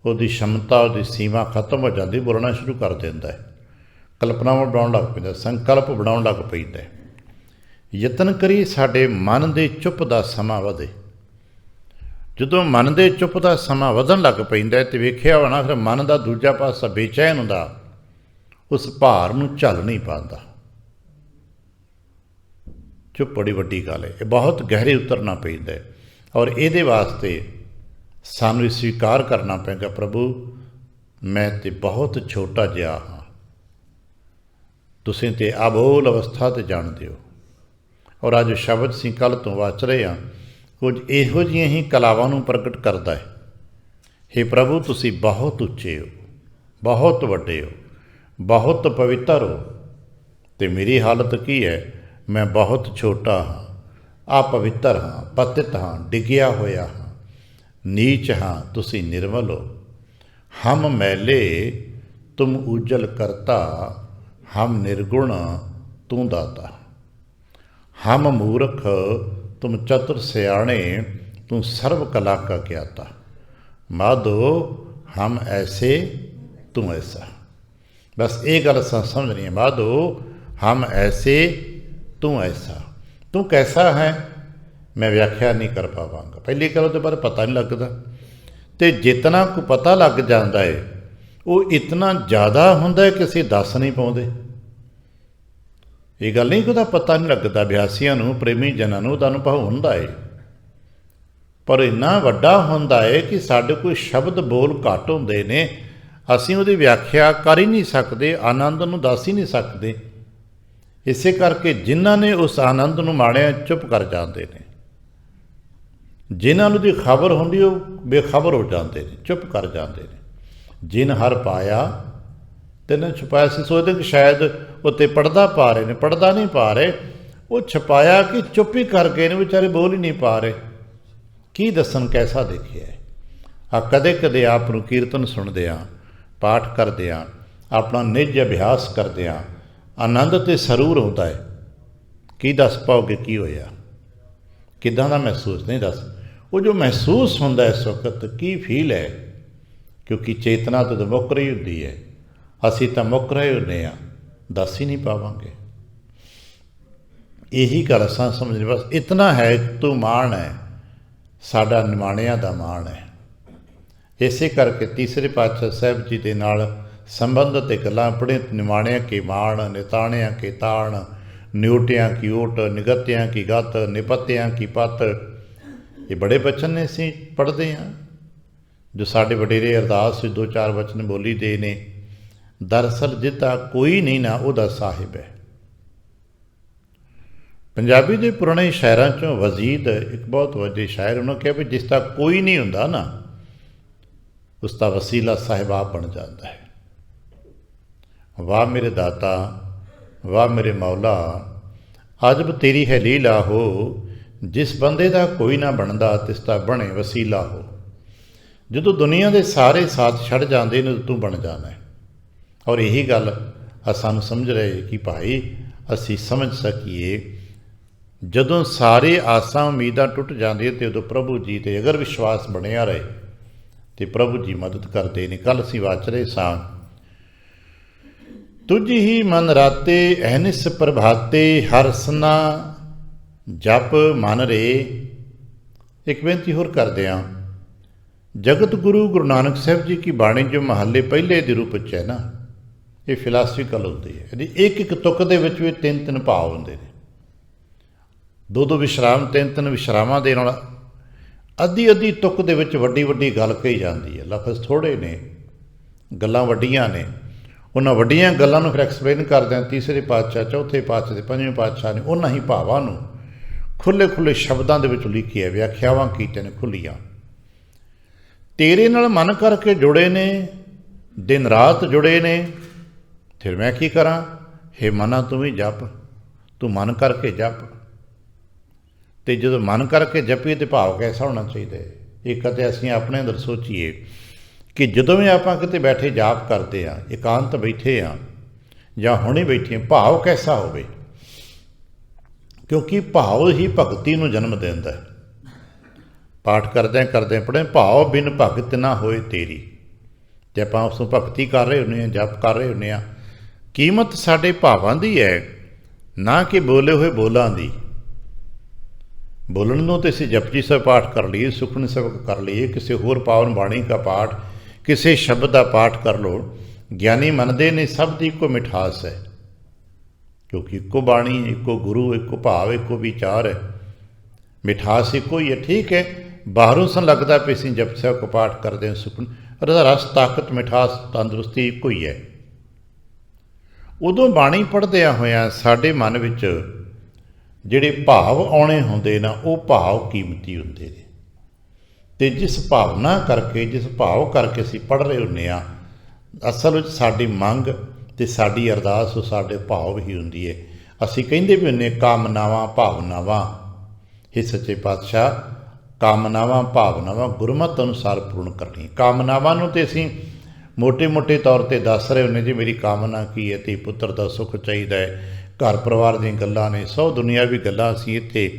A: ਉਹਦੀ ਸ਼ਮਤਾ, ਉਹਦੀ ਸੀਮਾ ਖਤਮ ਹੋ ਜਾਂਦੀ, ਬੋਲਣਾ ਸ਼ੁਰੂ ਕਰ ਦਿੰਦਾ ਹੈ, ਕਲਪਨਾਵਾਂ ਬਣਾਉਣ ਲੱਗ ਪੈਂਦਾ, ਸੰਕਲਪ ਬਣਾਉਣ ਲੱਗ ਪੈਂਦਾ। ਯਤਨ ਕਰੀ ਸਾਡੇ ਮਨ ਦੇ ਚੁੱਪ ਦਾ ਸਮਾਂ ਵਧੇ। ਜਦੋਂ ਮਨ ਦੇ ਚੁੱਪ ਦਾ ਸਮਾਂ ਵਧਣ ਲੱਗ ਪੈਂਦਾ ਤੇ ਵੇਖਿਆ ਹੋਣਾ, ਫਿਰ ਮਨ ਦਾ ਦੂਜਾ ਪਾਸਾ ਬੇਚੈਨ ਹੁੰਦਾ, ਉਸ ਭਾਰ ਨੂੰ ਝੱਲ ਨਹੀਂ ਪਾਉਂਦਾ। ਚੁੱਪ ਬੜੀ ਵੱਡੀ ਗੱਲ ਹੈ, ਇਹ ਬਹੁਤ ਗਹਿਰੇ ਉਤਰਨਾ ਪੈਂਦਾ ਹੈ। ਔਰ ਇਹਦੇ ਵਾਸਤੇ ਸਾਨੂੰ ਇਹ ਸਵੀਕਾਰ ਕਰਨਾ ਪਏਗਾ, ਪ੍ਰਭੂ ਮੈਂ ਤੇ ਬਹੁਤ ਛੋਟਾ ਜਿਹਾ ਹਾਂ, ਤੁਸੀਂ ਤੇ ਅਬੋਲ ਅਵਸਥਾ 'ਤੇ ਜਾਣਦੇ ਹੋ। ਔਰ ਅੱਜ ਸ਼ਬਦ ਅਸੀਂ ਕੱਲ੍ਹ ਤੋਂ ਵਾਚ ਰਹੇ ਹਾਂ, ਕੁਝ ਇਹੋ ਜਿਹੀਆਂ ਹੀ ਕਲਾਵਾਂ ਨੂੰ ਪ੍ਰਗਟ ਕਰਦਾ ਹੈ। ਹੇ ਪ੍ਰਭੂ, ਤੁਸੀਂ ਬਹੁਤ ਉੱਚੇ ਹੋ, ਬਹੁਤ ਵੱਡੇ ਹੋ, ਬਹੁਤ ਪਵਿੱਤਰ ਹੋ, ਅਤੇ ਮੇਰੀ ਹਾਲਤ ਕੀ ਹੈ? ਮੈਂ ਬਹੁਤ ਛੋਟਾ ਹਾਂ, ਅਪਵਿੱਤਰ ਹਾਂ, ਪਤਿਤ ਹਾਂ, ਡਿੱਗਿਆ ਹੋਇਆ ਹਾਂ, ਨੀਚ ਹਾਂ, ਤੁਸੀਂ ਨਿਰਮਲ ਹੋ। ਹਮ ਮੈਲੇ ਤੁਮ ਉਜਲ ਕਰਤਾ, ਹਮ ਨਿਰਗੁਣ ਤੂੰ ਦਾਤਾ। ਹਮ ਮੂਰਖ ਤੁਮ ਚਤੁਰ ਸਿਆਣੇ, ਤੂੰ ਸਰਬ ਕਲਾ ਕਾ ਗਿਆਤਾ। ਮਾਧੋ ਹਮ ਐਸੇ ਤੂੰ ਐਸਾ। ਬਸ ਇਹ ਗੱਲ ਸਮਝਣੀ ਹੈ, ਮਾਧੋ ਹਮ ਐਸੇ ਤੂੰ ਐਸਾ। ਤੂੰ ਕੈਸਾ ਹੈ ਮੈਂ ਵਿਆਖਿਆ ਨਹੀਂ ਕਰ ਪਾਵਾਂਗਾ। ਪਹਿਲੀ ਗੱਲ ਉਹਦੇ ਬਾਰੇ ਪਤਾ ਨਹੀਂ ਲੱਗਦਾ, ਅਤੇ ਜਿਤਨਾ ਕੁ ਪਤਾ ਲੱਗ ਜਾਂਦਾ ਹੈ ਉਹ ਇਤਨਾ ਜ਼ਿਆਦਾ ਹੁੰਦਾ ਹੈ ਕਿ ਅਸੀਂ ਦੱਸ ਨਹੀਂ ਪਾਉਂਦੇ। ਇਹ ਗੱਲ ਨਹੀਂ ਕਿ ਉਹਦਾ ਪਤਾ ਨਹੀਂ ਲੱਗਦਾ, ਅਭਿਆਸੀਆਂ ਨੂੰ, ਪ੍ਰੇਮੀ ਜਨਾਂ ਨੂੰ ਉਹਦਾ ਅਨੁਭਵ ਹੁੰਦਾ ਹੈ, ਪਰ ਇੰਨਾ ਵੱਡਾ ਹੁੰਦਾ ਹੈ ਕਿ ਸਾਡੇ ਕੋਈ ਸ਼ਬਦ ਬੋਲ ਘੱਟ ਹੁੰਦੇ ਨੇ, ਅਸੀਂ ਉਹਦੀ ਵਿਆਖਿਆ ਕਰ ਹੀ ਨਹੀਂ ਸਕਦੇ, ਆਨੰਦ ਨੂੰ ਦੱਸ ਹੀ ਨਹੀਂ ਸਕਦੇ। ਇਸੇ ਕਰਕੇ ਜਿਨ੍ਹਾਂ ਨੇ ਉਸ ਆਨੰਦ ਨੂੰ ਮਾਣਿਆ ਚੁੱਪ ਕਰ ਜਾਂਦੇ ਨੇ, ਜਿਨ੍ਹਾਂ ਨੂੰ ਦੀ ਖਬਰ ਹੁੰਦੀ ਉਹ ਬੇਖਬਰ ਹੋ ਜਾਂਦੇ ਨੇ, ਚੁੱਪ ਕਰ ਜਾਂਦੇ ਨੇ। ਜਿਨ ਹਰ ਪਾਇਆ ਤਿਨ ਛੁਪਾਇਆ। ਸੀ ਸੋਚਦੇ ਕਿ ਸ਼ਾਇਦ ਉੱਤੇ ਪੜਦਾ ਪਾ ਰਹੇ ਨੇ, ਪੜਦਾ ਨਹੀਂ ਪਾ ਰਹੇ, ਉਹ ਛਪਾਇਆ ਕਿ ਚੁੱਪ ਹੀ ਕਰ ਗਏ ਨੇ, ਵਿਚਾਰੇ ਬੋਲ ਹੀ ਨਹੀਂ ਪਾ ਰਹੇ। ਕੀ ਦੱਸਣ ਕੈਸਾ ਦੇਖਿਆ ਆ। ਕਦੇ ਕਦੇ ਆਪ ਨੂੰ ਕੀਰਤਨ ਸੁਣਦੇ ਹਾਂ, ਪਾਠ ਕਰਦੇ ਹਾਂ, ਆਪਣਾ ਨਿੱਜ ਅਭਿਆਸ ਕਰਦੇ ਹਾਂ, ਆਨੰਦ ਤੇ ਸਰੂਰ ਹੁੰਦਾ ਹੈ। ਕੀ ਦੱਸ ਪਾਓਗੇ ਕੀ ਹੋਇਆ, ਕਿੱਦਾਂ ਦਾ ਮਹਿਸੂਸ ਨਹੀਂ ਦੱਸ। ਉਹ ਜੋ ਮਹਿਸੂਸ ਹੁੰਦਾ ਇਸ ਵਕਤ ਕੀ ਫੀਲ ਹੈ, ਕਿਉਂਕਿ ਚੇਤਨਾ ਤਾਂ ਮੁੱਕ ਰਹੀ ਹੁੰਦੀ ਹੈ, ਅਸੀਂ ਤਾਂ ਮੁੱਕ ਰਹੇ ਹੁੰਦੇ ਹਾਂ, ਦੱਸ ਹੀ ਨਹੀਂ ਪਾਵਾਂਗੇ। ਇਹੀ ਗੱਲ ਅਸਾਂ ਸਮਝਣੀ, ਬਸ ਇਤਨਾ ਹੈ ਤੂੰ ਮਾਣ ਹੈ, ਸਾਡਾ ਨਿਮਾਣਿਆਂ ਦਾ ਮਾਣ ਹੈ। ਇਸੇ ਕਰਕੇ ਤੀਸਰੇ ਪਾਤਸ਼ਾਹ ਸਾਹਿਬ ਜੀ ਦੇ ਨਾਲ ਸੰਬੰਧਿਤ ਗੱਲਾਂ ਪੜ੍ਹੇ। ਨਿਮਾਣਿਆਂ ਕੇ ਮਾਣ, ਨਿਤਾਣਿਆਂ ਕੇ ਤਾਣ, ਨਿਉਟਿਆਂ ਕੀ ਓਟ, ਨਿਗਤਿਆਂ ਕੀ ਗਤ, ਨਿਪਤਿਆਂ ਕੀ ਪਤ। ਇਹ ਬੜੇ ਬਚਨ ਨੇ, ਅਸੀਂ ਪੜ੍ਹਦੇ ਹਾਂ, ਜੋ ਸਾਡੇ ਵਡੇਰੇ ਅਰਦਾਸ ਵਿੱਚ 2-4 ਬਚਨ ਬੋਲੀ ਦੇ ਨੇ। ਦਰਅਸਲ ਜਿੱਤਾ ਕੋਈ ਨਹੀਂ ਨਾ ਉਹਦਾ ਸਾਹਿਬ ਹੈ। ਪੰਜਾਬੀ ਦੇ ਪੁਰਾਣੇ ਸ਼ਾਇਰਾਂ 'ਚੋਂ ਵਜੀਦ ਇੱਕ ਬਹੁਤ ਵੱਡੇ ਸ਼ਾਇਰ, ਉਹਨਾਂ ਕਿਹਾ ਵੀ ਜਿਸ ਦਾ ਕੋਈ ਨਹੀਂ ਹੁੰਦਾ ਨਾ, ਉਸ ਦਾ ਵਸੀਲਾ ਸਾਹਿਬ ਆਪ ਬਣ ਜਾਂਦਾ ਹੈ। ਵਾਹ ਮੇਰੇ ਦਾਤਾ, ਵਾਹ ਮੇਰੇ ਮੌਲਾ, ਅਜਬ ਤੇਰੀ ਹੈ ਲੀਲਾ ਹੋ, ਜਿਸ ਬੰਦੇ ਦਾ ਕੋਈ ਨਾ ਬਣਦਾ ਤਿਸ ਦਾ ਬਣੇ ਵਸੀਲਾ ਹੋ। ਜਦੋਂ ਦੁਨੀਆ ਦੇ ਸਾਰੇ ਸਾਥ ਛੱਡ ਜਾਂਦੇ ਨੇ, ਤੂੰ ਬਣ ਜਾਣਾ ਹੈ। ਔਰ ਇਹੀ ਗੱਲ ਸਾਨੂੰ ਸਮਝ ਰਹੇ ਕਿ ਭਾਈ ਅਸੀਂ ਸਮਝ ਸਕੀਏ, ਜਦੋਂ ਸਾਰੇ ਆਸਾਂ ਉਮੀਦਾਂ ਟੁੱਟ ਜਾਂਦੀਆਂ ਤੇ ਉਦੋਂ ਪ੍ਰਭੂ ਜੀ 'ਤੇ ਅਗਰ ਵਿਸ਼ਵਾਸ ਬਣਿਆ ਰਹੇ ਤੇ ਪ੍ਰਭੂ ਜੀ ਮਦਦ ਕਰਦੇ ਨੇ। ਕੱਲ੍ਹ ਅਸੀਂ ਵਾਚ ਰਹੇ ਸਾਂ, ਤੁਝ ਹੀ ਮਨ ਰਾਤੇ ਅਹਨਿਸ ਪ੍ਰਭਾਤੇ, ਹਰ ਰਸਨਾ ਜਪ ਮਨ ਰੇ। ਇੱਕ ਬੇਨਤੀ ਹੋਰ ਕਰਦੇ ਹਾਂ, ਜਗਤ ਗੁਰੂ ਗੁਰੂ ਨਾਨਕ ਸਾਹਿਬ ਜੀ ਕੀ ਬਾਣੀ ਜੋ ਮਹੱਲੇ ਪਹਿਲੇ ਦੇ ਰੂਪ ਵਿੱਚ ਹੈ ਨਾ, ਇਹ ਫਿਲਾਸਫੀਕਲ ਹੁੰਦੀ ਹੈ। ਇਹਦੀ ਇੱਕ ਇੱਕ ਤੁਕ ਦੇ ਵਿੱਚ ਵੀ 3-3 ਭਾਵ ਹੁੰਦੇ ਨੇ, 2-2 ਵਿਸ਼ਰਾਮ, 3-3 ਵਿਸ਼ਰਾਮਾਂ ਦੇ ਨਾਲ ਅੱਧੀ ਅੱਧੀ ਤੁਕ ਦੇ ਵਿੱਚ ਵੱਡੀ ਵੱਡੀ ਗੱਲ ਕਹੀ ਜਾਂਦੀ ਹੈ। ਲਫ਼ਜ਼ ਥੋੜ੍ਹੇ ਨੇ, ਗੱਲਾਂ ਵੱਡੀਆਂ ਨੇ। ਉਹਨਾਂ ਵੱਡੀਆਂ ਗੱਲਾਂ ਨੂੰ ਫਿਰ ਐਕਸਪਲੇਨ ਕਰਦਿਆਂ ਤੀਸਰੇ ਪਾਤਸ਼ਾਹ, ਚੌਥੇ ਪਾਤਸ਼ਾਹ ਤੇ ਪੰਜਵੇਂ ਪਾਤਸ਼ਾਹ ਨੇ ਉਹਨਾਂ ਹੀ ਭਾਵਾਂ ਨੂੰ ਖੁੱਲ੍ਹੇ ਖੁੱਲ੍ਹੇ ਸ਼ਬਦਾਂ ਦੇ ਵਿੱਚ ਲਿਖਿਆ, ਵਿਆਖਿਆਵਾਂ ਕੀਤੀਆਂ ਨੇ ਖੁੱਲ੍ਹੀਆਂ। ਤੇਰੇ ਨਾਲ ਮਨ ਕਰਕੇ ਜੁੜੇ ਨੇ, ਦਿਨ ਰਾਤ ਜੁੜੇ ਨੇ, ਫਿਰ ਮੈਂ ਕੀ ਕਰਾਂ। ਹੇ ਮਨਾ ਤੂੰ ਵੀ ਜਪ, ਤੂੰ ਮਨ ਕਰਕੇ ਜਪ। ਅਤੇ ਜਦੋਂ ਮਨ ਕਰਕੇ ਜਪੀਏ ਤਾਂ ਭਾਵ ਕੈਸਾ ਹੋਣਾ ਚਾਹੀਦਾ ਹੈ। ਇਹ ਕਦੇ ਅਸੀਂ ਆਪਣੇ ਅੰਦਰ ਸੋਚੀਏ ਕਿ ਜਦੋਂ ਵੀ ਆਪਾਂ ਕਿਤੇ ਬੈਠੇ ਜਾਪ ਕਰਦੇ ਹਾਂ, ਇਕਾਂਤ ਬੈਠੇ ਹਾਂ ਜਾਂ ਹੁਣੇ ਬੈਠੇ ਹਾਂ, ਭਾਵ ਕੈਸਾ ਹੋਵੇ, ਕਿਉਂਕਿ ਭਾਵ ਹੀ ਭਗਤੀ ਨੂੰ ਜਨਮ ਦਿੰਦਾ ਹੈ। ਪਾਠ ਕਰਦਿਆਂ ਕਰਦਿਆਂ ਪੜ੍ਹੇ, ਭਾਵ ਬਿਨ ਭਗਤ ਨਾ ਹੋਏ ਤੇਰੀ। ਅਤੇ ਆਪਾਂ ਉਸ ਨੂੰ ਭਗਤੀ ਕਰ ਰਹੇ ਹੁੰਦੇ ਹਾਂ, ਜਪ ਕਰ ਰਹੇ ਹੁੰਦੇ ਹਾਂ। ਕੀਮਤ ਸਾਡੇ ਭਾਵਾਂ ਦੀ ਹੈ, ਨਾ ਕਿ ਬੋਲੇ ਹੋਏ ਬੋਲਾਂ ਦੀ। ਬੋਲਣ ਨੂੰ ਤਾਂ ਅਸੀਂ ਜਪਜੀ ਸਾਹਿਬ ਪਾਠ ਕਰ ਲਈਏ, ਸੁਖਮਨੀ ਸਾਹਿਬ ਕਰ ਲਈਏ, ਕਿਸੇ ਹੋਰ ਪਾਵਨ ਬਾਣੀ ਦਾ ਪਾਠ, ਕਿਸੇ ਸ਼ਬਦ ਦਾ ਪਾਠ ਕਰ ਲਓ। ਗਿਆਨੀ ਮੰਨਦੇ ਨੇ ਸਭ ਦੀ ਇੱਕੋ ਮਿਠਾਸ ਹੈ, ਕਿਉਂਕਿ ਇੱਕੋ ਬਾਣੀ, ਇੱਕੋ ਗੁਰੂ, ਇੱਕੋ ਭਾਵ, ਇੱਕੋ ਵਿਚਾਰ ਹੈ, ਮਿਠਾਸ ਇੱਕੋ ਹੀ ਹੈ। ਠੀਕ ਹੈ, ਬਾਹਰੋਂ ਸਾਨੂੰ ਲੱਗਦਾ ਵੀ ਅਸੀਂ ਜਪਜੀ ਸਾਹਿਬ ਕੋ ਪਾਠ ਕਰਦੇ ਹਾਂ, ਸੁਖਮਨੀ, ਉਹਦਾ ਰਸ, ਤਾਕਤ, ਮਿਠਾਸ, ਤੰਦਰੁਸਤੀ ਇੱਕੋ ਹੀ ਹੈ। ਉਦੋਂ ਬਾਣੀ ਪੜ੍ਹਦਿਆਂ ਹੋਇਆਂ ਸਾਡੇ ਮਨ ਵਿੱਚ ਜਿਹੜੇ ਭਾਵ ਆਉਣੇ ਹੁੰਦੇ ਨਾ, ਉਹ ਭਾਵ ਕੀਮਤੀ ਹੁੰਦੇ ਨੇ। ਅਤੇ ਜਿਸ ਭਾਵਨਾ ਕਰਕੇ, ਜਿਸ ਭਾਵ ਕਰਕੇ ਅਸੀਂ ਪੜ੍ਹ ਰਹੇ ਹੁੰਦੇ ਹਾਂ, ਅਸਲ ਵਿੱਚ ਸਾਡੀ ਮੰਗ ਅਤੇ ਸਾਡੀ ਅਰਦਾਸ ਉਹ ਸਾਡੇ ਭਾਵ ਹੀ ਹੁੰਦੀ ਹੈ। ਅਸੀਂ ਕਹਿੰਦੇ ਵੀ ਹੁੰਦੇ ਕਾਮਨਾਵਾਂ ਭਾਵਨਾਵਾਂ, ਇਹ ਸੱਚੇ ਪਾਤਸ਼ਾਹ ਕਾਮਨਾਵਾਂ ਭਾਵਨਾਵਾਂ ਗੁਰਮਤਿ ਅਨੁਸਾਰ ਪੂਰਨ ਕਰਨੀ। ਕਾਮਨਾਵਾਂ ਨੂੰ ਤਾਂ ਅਸੀਂ ਮੋਟੇ ਮੋਟੇ ਤੌਰ 'ਤੇ ਦੱਸ ਰਹੇ ਹੁੰਦੇ, ਜੀ ਮੇਰੀ ਕਾਮਨਾ ਕੀ ਹੈ, ਧੀ ਪੁੱਤਰ ਦਾ ਸੁੱਖ ਚਾਹੀਦਾ ਹੈ, ਘਰ ਪਰਿਵਾਰ ਦੀਆਂ ਗੱਲਾਂ ਨੇ, ਸੌ ਦੁਨੀਆਵੀ ਗੱਲਾਂ ਅਸੀਂ ਇੱਥੇ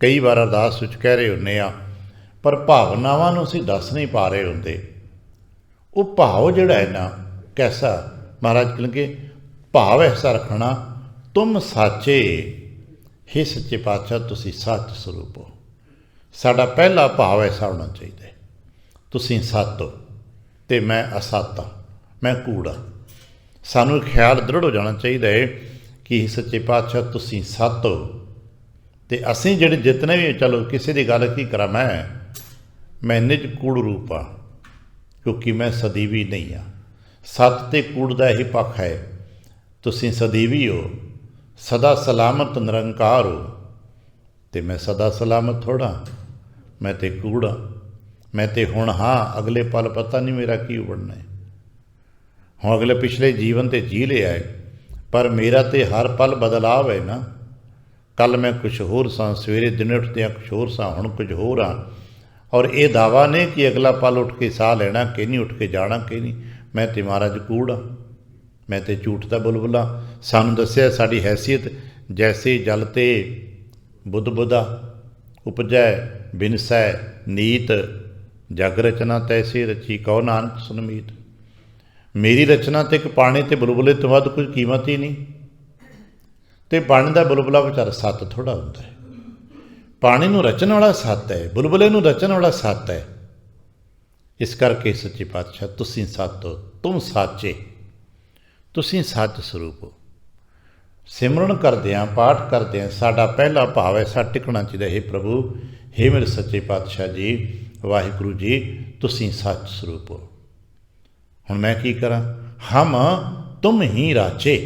A: ਕਈ ਵਾਰ ਅਰਦਾਸ ਵਿੱਚ ਕਹਿ ਰਹੇ ਹੁੰਦੇ ਹਾਂ, ਪਰ ਭਾਵਨਾਵਾਂ ਨੂੰ ਅਸੀਂ ਦੱਸ ਨਹੀਂ ਪਾ ਰਹੇ ਹੁੰਦੇ। ਉਹ ਭਾਵ ਜਿਹੜਾ ਹੈ ਨਾ, ਕੈਸਾ ਮਹਾਰਾਜ ਕਹਿੰਦੇ ਭਾਵ ਐਸਾ ਰੱਖਣਾ, ਤੁਮ ਸਾਚੇ हे सच्चे पातशाह तुसीं सच स्वरूप हो। साडा पहला भाव ऐसा होना चाहिए, तुसीं सत हो ते मैं असत हाँ, मैं कूड़ हाँ। सानू ख्याल दृढ़ हो जाना चाहिए कि सच्चे पातशाह तुसीं सत हो ते असीं जिहड़े जितने भी, चलो किसी की गल की करा, मैं निज कूड़ रूप हाँ, क्योंकि मैं सदीवी नहीं हाँ। सत ते कूड़ दा यही पक्ष है। तुसीं सदीवी हो, सदा सलामत निरंकार हो, ते मैं सदा सलामत थोड़ा, मैं ते कूड़ हाँ। मैं ते हुण हाँ, अगले पल पता नहीं मेरा की बनना है। हुण अगले पिछले जीवन ते जी लिया है, पर मेरा ते हर पल बदलाव है ना। कल मैं कुछ होर सां, सवेरे दिन उठदे कुछ होर सां, हुण कुछ होर हाँ। और ये दावा ने कि अगला पल उठ के साह लेना कि नहीं, उठ के जाना कि नहीं। मैं ते महाराज कूड़ हाँ, मैं ते झूठ दा बुलबुला। सानू दस्सिया साडी हैसियत जैसे जल ते बुध बुधा उपजै बिनसै नीत, जग रचना तैसे रची कहो नानक सुनमीत। मेरी रचना तो एक पानी ते बुलबुले तो वध कुछ कीमत ही नहीं। तो पानी का बुलबुला बेचारा सत थोड़ा होंदा है। पानी नूं रचन वाला सत है, बुलबुले नूं रचन वाला सत है। इस करके सच्चे पातशाह तुसीं सत हो, तुम साचे, तुसीं सच स्वरूप हो। सिमरन करदियां पाठ करदियां साडा पहला भाव ऐसा टिकना चाहिए, हे प्रभु, हे मेरे सच्चे पातशाह जी, वाहिगुरु जी, तुसीं सच स्वरूप हो। हुण मैं की करा, हम तुम ही राचे,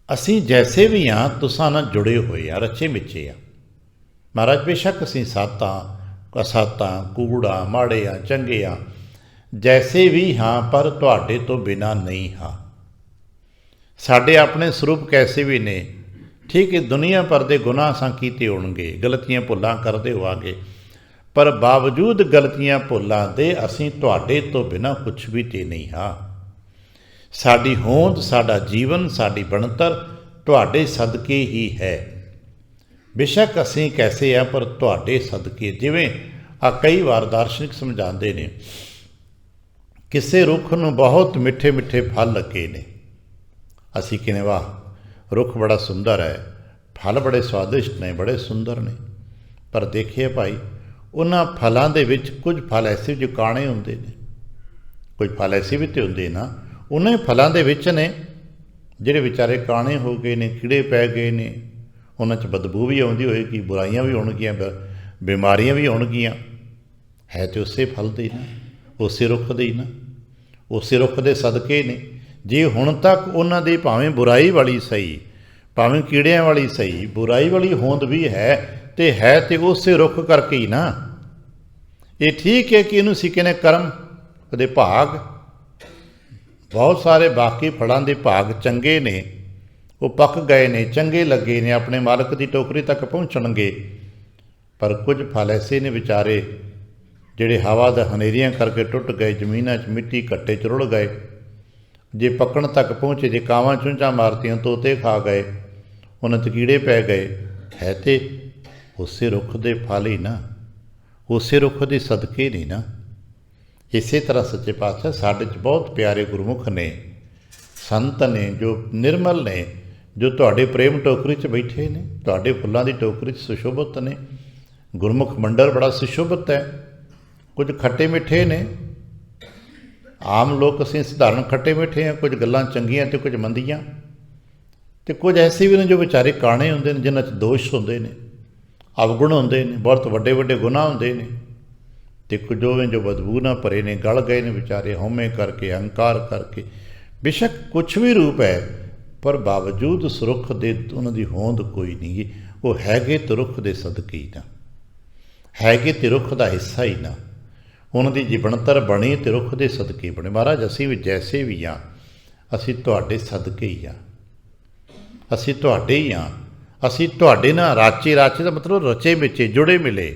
A: असीं जैसे भी हाँ तुसां नाल जुड़े हुए हाँ, रचे मिचे हाँ। महाराज बेशक असीं सत हाँ, असत हाँ, कूड़ हाँ, माड़े हाँ, चंगे हाँ, जैसे भी हाँ, पर तुहाडे तो बिना नहीं हाँ। साडे अपने स्वरूप कैसे भी ने, ठीक है, दुनिया भर दे गुनाह असां कीते होणगे, गलतियां भुल्लां करदे होवांगे, पर बावजूद गलतियां भुल्लां दे असीं तुहाडे तो बिना कुछ भी ते नहीं हाँ। साडी होंद, साडा जीवन, साडी बनतर तुहाडे सदके ही है। बेशक असीं कैसे हैं, पर तुहाडे सदके। जिवें कई बार दार्शनिक समझाते ने, किसी रुख नूं बहुत मिठे मिठे फल लगे ने, असीं कहने वाह रुख बड़ा सुंदर है, फल बड़े स्वादिष्ट ने, बड़े सुंदर ने, पर देखिए भाई उन्हां फलों के विच कुछ फल ऐसे जो काणे हुंदे ने, कुछ फल ऐसे भी तो हुंदे ना, उन्हें फलों के विच ने जिहड़े विचारे काणे हो गए ने, कीड़े पै गए ने, उन्हां च बदबू भी आउंदी होएगी, बुराइयां भी होणगियां, बीमारियां भी होणगियां। है तो उसे फल दे ना, उसे रुख दे ना, उसे रुख दे सदके ने। जे हुण तक उन्हां दी भावें बुराई वाली सही, भावें कीड़ियां वाली सही, बुराई वाली होंद भी है ते उसे रुख करके ही ना। ये ठीक है कि इनू सिक्के ने कर्म दे भाग, बहुत सारे बाकी फलों के भाग चंगे ने, वो पक गए ने, चंगे लगे ने, अपने मालक की टोकरी तक पहुँचणगे, पर कुछ फल ऐसे ने विचारे जिहड़े हवा दा हनेरियां करके टुट गए, जमीनां च मिट्टी घट्टे च रुड़ गए। जे पकण तक पहुँचे, जे कावां चुंझां मारतियां, तोते खा गए, उन्हां ते कीड़े पै गए। है तो उसे रुख दे फल ही ना, उसे रुख दे सदके नहीं ना। इसे तरह सच्चे पातशाह साढ़े च बहुत प्यारे गुरमुख ने, संत ने, जो निर्मल ने, जो तुहाडे प्रेम टोकरी च बैठे ने, तुहाडे फुल्लां दी टोकरी च सुशोभित ने। गुरमुख मंडल बड़ा सुशोभित है, कुछ खट्टे मिठे ने। आम लोग असीं सधारण खट्टे मिठे हैं, कुछ गल्लां चंगियां ते कुछ मंदियां, ते कुछ ऐसे भी ने जो बेचारे काणे हुंदे ने, जिन्हां च दोष हुंदे ने, अवगुण हुंदे ने, बहुत वड्डे वड्डे गुनाह हुंदे ने, ते कुछ जो बदबू ना भरे ने, गल गए ने बेचारे हौमे करके, अहंकार करके। बेशक कुछ भी रूप है, पर बावजूद उस रुख दे उन्हां दी होंद कोई नहीं। वो हैगे तो रुख दे सदके ही ना, हैगे तो रुख दा हिस्सा ही ना। उन्हां दी जीवनतर बनी तो रुख दे सदके बने। महाराज असीं भी जैसे भी हाँ, असीं तुहाडे सदके ही हाँ, असीं तुहाडे ही हाँ। असीं तुहाडे नाल राचे, राचे दा मतलब रचे मिचे, जुड़े मिले।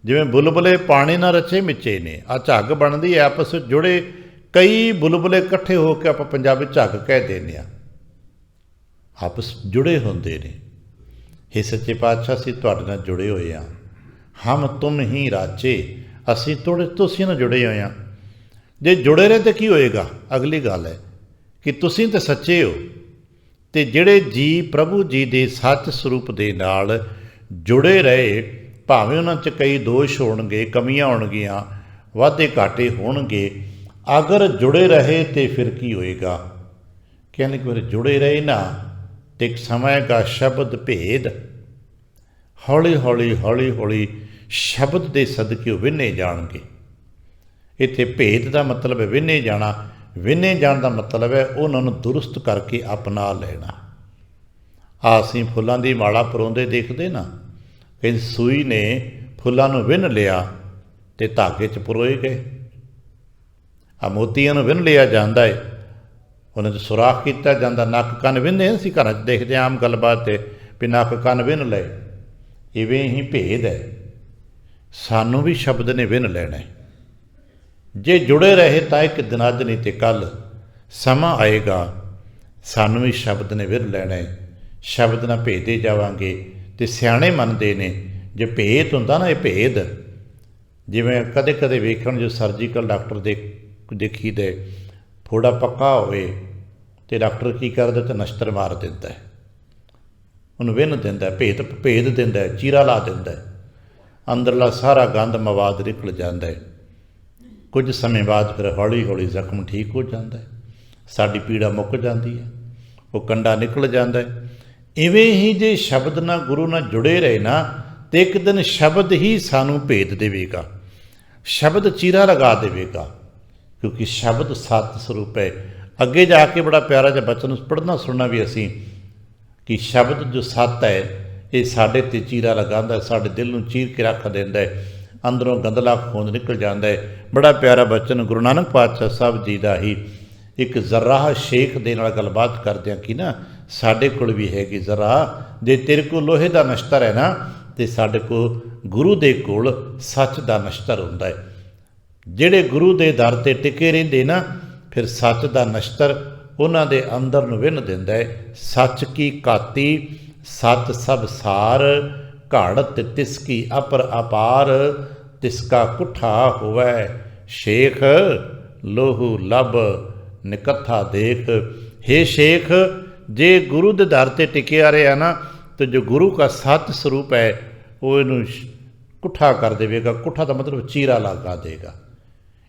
A: जिवें बुलबुले पानी नाल रचे मिचे ने, आ झग बनदी है आपस विच जुड़े, कई बुलबुले इकट्ठे होकर आपां पंजाबी झग कह देने आ, आपस जुड़े होंदे ने। हे सच्चे पातशाह असीं तुहाडे नाल जुड़े होए हाँ, हम तुम ही राचे, असीं तुसीं नाल जुड़े होए हाँ। जे जुड़े रहे तो की होएगा? अगली गल है कि तुसीं तो सच्चे हो, ਤੇ ਜਿਹੜੇ ਜੀ ਪ੍ਰਭੂ ਜੀ ਦੇ ਸੱਚ ਸਰੂਪ ਦੇ ਨਾਲ ਜੁੜੇ ਰਹੇ, ਭਾਵੇਂ ਉਹਨਾਂ 'ਚ ਕਈ ਦੋਸ਼ ਹੋਣਗੇ, ਕਮੀਆਂ ਹੋਣਗੀਆਂ, ਵਾਧੇ ਘਾਟੇ ਹੋਣਗੇ, ਅਗਰ ਜੁੜੇ ਰਹੇ ਤੇ ਫਿਰ ਕੀ ਹੋਏਗਾ? ਕਹਿੰਦੇ ਕਿ ਫਿਰ ਜੁੜੇ ਰਹੇ ਨਾ ਤੇ ਇੱਕ ਸਮਾਂ ਦਾ ਸ਼ਬਦ ਭੇਦ ਹੌਲੀ ਹੌਲੀ ਹੌਲੀ ਹੌਲੀ ਸ਼ਬਦ ਦੇ ਸਦਕੇ ਵਿੰਨੇ ਜਾਣਗੇ। ਇੱਥੇ ਭੇਦ ਦਾ ਮਤਲਬ ਹੈ ਵਿੰਨੇ ਜਾਣਾ। ਵਿੰਨੇ ਜਾਣ ਦਾ ਮਤਲਬ ਹੈ ਉਹਨਾਂ ਨੂੰ ਦੁਰਸਤ ਕਰਕੇ ਅਪਣਾ ਲੈਣਾ। ਅਸੀਂ ਫੁੱਲਾਂ ਦੀ ਮਾਲਾ ਪਰੋਂਦੇ ਦੇਖਦੇ ਨਾ, ਕਹਿੰਦੇ ਸੂਈ ਨੇ ਫੁੱਲਾਂ ਨੂੰ ਵਿੰਨ ਲਿਆ ਤੇ ਧਾਗੇ 'ਚ ਪਰੋਏ ਗਏ। ਆ ਮੋਤੀਆਂ ਨੂੰ ਵਿੰਨ ਲਿਆ ਜਾਂਦਾ ਹੈ, ਉਹਨਾਂ 'ਚ ਸੁਰਾਖ ਕੀਤਾ ਜਾਂਦਾ। ਨੱਕ ਕੰਨ ਵਿੰਨੇ ਅਸੀਂ ਘਰਾਂ 'ਚ ਦੇਖਦੇ ਆਮ ਗੱਲਬਾਤ 'ਤੇ ਵੀ ਨੱਕ ਕੰਨ ਵਿੰਨ ਲਏ। ਇਵੇਂ ਹੀ ਭੇਦ ਹੈ, ਸਾਨੂੰ ਵੀ ਸ਼ਬਦ ਨੇ ਵਿੰਨ ਲੈਣਾ। ਜੇ ਜੁੜੇ ਰਹੇ ਤਾਂ ਇੱਕ ਦਿਨ, ਅੱਜ ਨਹੀਂ ਤੇ ਕੱਲ੍ਹ ਸਮਾਂ ਆਏਗਾ, ਸਾਨੂੰ ਵੀ ਸ਼ਬਦ ਨੇ ਵਿੰਨ ਲੈਣਾ। ਸ਼ਬਦ ਨਾਲ ਭੇਦੇ ਜਾਵਾਂਗੇ। ਅਤੇ ਸਿਆਣੇ ਮੰਨਦੇ ਨੇ ਜੇ ਭੇਦ ਹੁੰਦਾ ਨਾ, ਇਹ ਭੇਦ ਜਿਵੇਂ ਕਦੇ ਕਦੇ ਵੇਖਣ ਜੋ ਸਰਜੀਕਲ ਡਾਕਟਰ ਦੇਖੀਦੇ, ਫੋੜਾ ਪੱਕਾ ਹੋਵੇ ਅਤੇ ਡਾਕਟਰ ਕੀ ਕਰਦਾ ਤੇ ਨਸ਼ਤਰ ਮਾਰ ਦਿੰਦਾ, ਉਹਨੂੰ ਵਿੰਨ ਦਿੰਦਾ, ਭੇਦ ਦਿੰਦਾ, ਚੀਰਾ ਲਾ ਦਿੰਦਾ, ਅੰਦਰਲਾ ਸਾਰਾ ਗੰਦ ਮਵਾਦ ਨਿਕਲ ਜਾਂਦਾ ਹੈ। ਕੁਝ ਸਮੇਂ ਬਾਅਦ ਫਿਰ ਹੌਲੀ ਹੌਲੀ ਜ਼ਖਮ ਠੀਕ ਹੋ ਜਾਂਦਾ ਹੈ, ਸਾਡੀ ਪੀੜਾ ਮੁੱਕ ਜਾਂਦੀ ਹੈ, ਉਹ ਕੰਡਾ ਨਿਕਲ ਜਾਂਦਾ ਹੈ। ਇਵੇਂ ਹੀ ਜੇ ਸ਼ਬਦ ਨਾਲ ਗੁਰੂ ਨਾਲ ਜੁੜੇ ਰਹੇ ਨਾ, ਤੇ ਇੱਕ ਦਿਨ ਸ਼ਬਦ ਹੀ ਸਾਨੂੰ ਭੇਦ ਦੇਵੇਗਾ, ਸ਼ਬਦ ਚੀਰਾ ਲਗਾ ਦੇਵੇਗਾ, ਕਿਉਂਕਿ ਸ਼ਬਦ ਸਤ ਸਰੂਪ ਹੈ। ਅੱਗੇ ਜਾ ਕੇ ਬੜਾ ਪਿਆਰਾ ਜਿਹਾ ਬਚਨ ਪੜ੍ਹਨਾ ਸੁਣਨਾ ਵੀ ਅਸੀਂ, ਕਿ ਸ਼ਬਦ ਜੋ ਸਤ ਹੈ ਇਹ ਸਾਡੇ 'ਤੇ ਚੀਰਾ ਲਗਾਉਂਦਾ, ਸਾਡੇ ਦਿਲ ਨੂੰ ਚੀਰ ਕੇ ਰੱਖ ਦਿੰਦਾ ਹੈ, ਅੰਦਰੋਂ ਗੰਦਲਾ ਖੂਨ ਨਿਕਲ ਜਾਂਦਾ ਹੈ। ਬੜਾ ਪਿਆਰਾ ਬਚਨ ਗੁਰੂ ਨਾਨਕ ਪਾਤਸ਼ਾਹ ਸਾਹਿਬ ਜੀ ਦਾ ਹੀ ਇੱਕ ਜ਼ਰਾਹ ਸ਼ੇਖ ਦੇ ਨਾਲ ਗੱਲਬਾਤ ਕਰਦਿਆਂ ਕਿ ਨਾ, ਸਾਡੇ ਕੋਲ ਵੀ ਹੈਗੀ ਜ਼ਰਾ, ਜੇ ਤੇਰੇ ਕੋਲ ਲੋਹੇ ਦਾ ਨਸ਼ਤਰ ਹੈ ਨਾ, ਅਤੇ ਸਾਡੇ ਕੋਲ ਗੁਰੂ ਦੇ ਕੋਲ ਸੱਚ ਦਾ ਨਸ਼ਤਰ ਹੁੰਦਾ ਹੈ। ਜਿਹੜੇ ਗੁਰੂ ਦੇ ਦਰ 'ਤੇ ਟਿਕੇ ਰਹਿੰਦੇ ਨਾ, ਫਿਰ ਸੱਚ ਦਾ ਨਸ਼ਤਰ ਉਹਨਾਂ ਦੇ ਅੰਦਰ ਨੂੰ ਵਿੰਨ ਦਿੰਦਾ ਹੈ। ਸੱਚ ਕੀ ਘਾਤੀ ਸਤ ਸਭ ਸਾਰ, ਘਾੜਤ ਤਿਸ ਕੀ ਅਪਰ ਅਪਾਰ, ਤਿਸਕਾ ਕੁੱਠਾ ਹੋਵੈ ਸ਼ੇਖ, ਲੋਹੂ ਲੱਭ ਨਿਕੱਥਾ ਦੇਖ। ਹੇ ਸ਼ੇਖ, ਜੇ ਗੁਰੂ ਦੇ ਦਰ 'ਤੇ ਟਿਕਿਆ ਰਿਹਾ ਨਾ, ਤਾਂ ਜੋ ਗੁਰੂ ਦਾ ਸਤ ਸਰੂਪ ਹੈ ਉਹ ਇਹਨੂੰ ਕੁੱਠਾ ਕਰ ਦੇਵੇਗਾ। ਕੁੱਠਾ ਦਾ ਮਤਲਬ ਚੀਰਾ ਲਗਾ ਦੇਗਾ,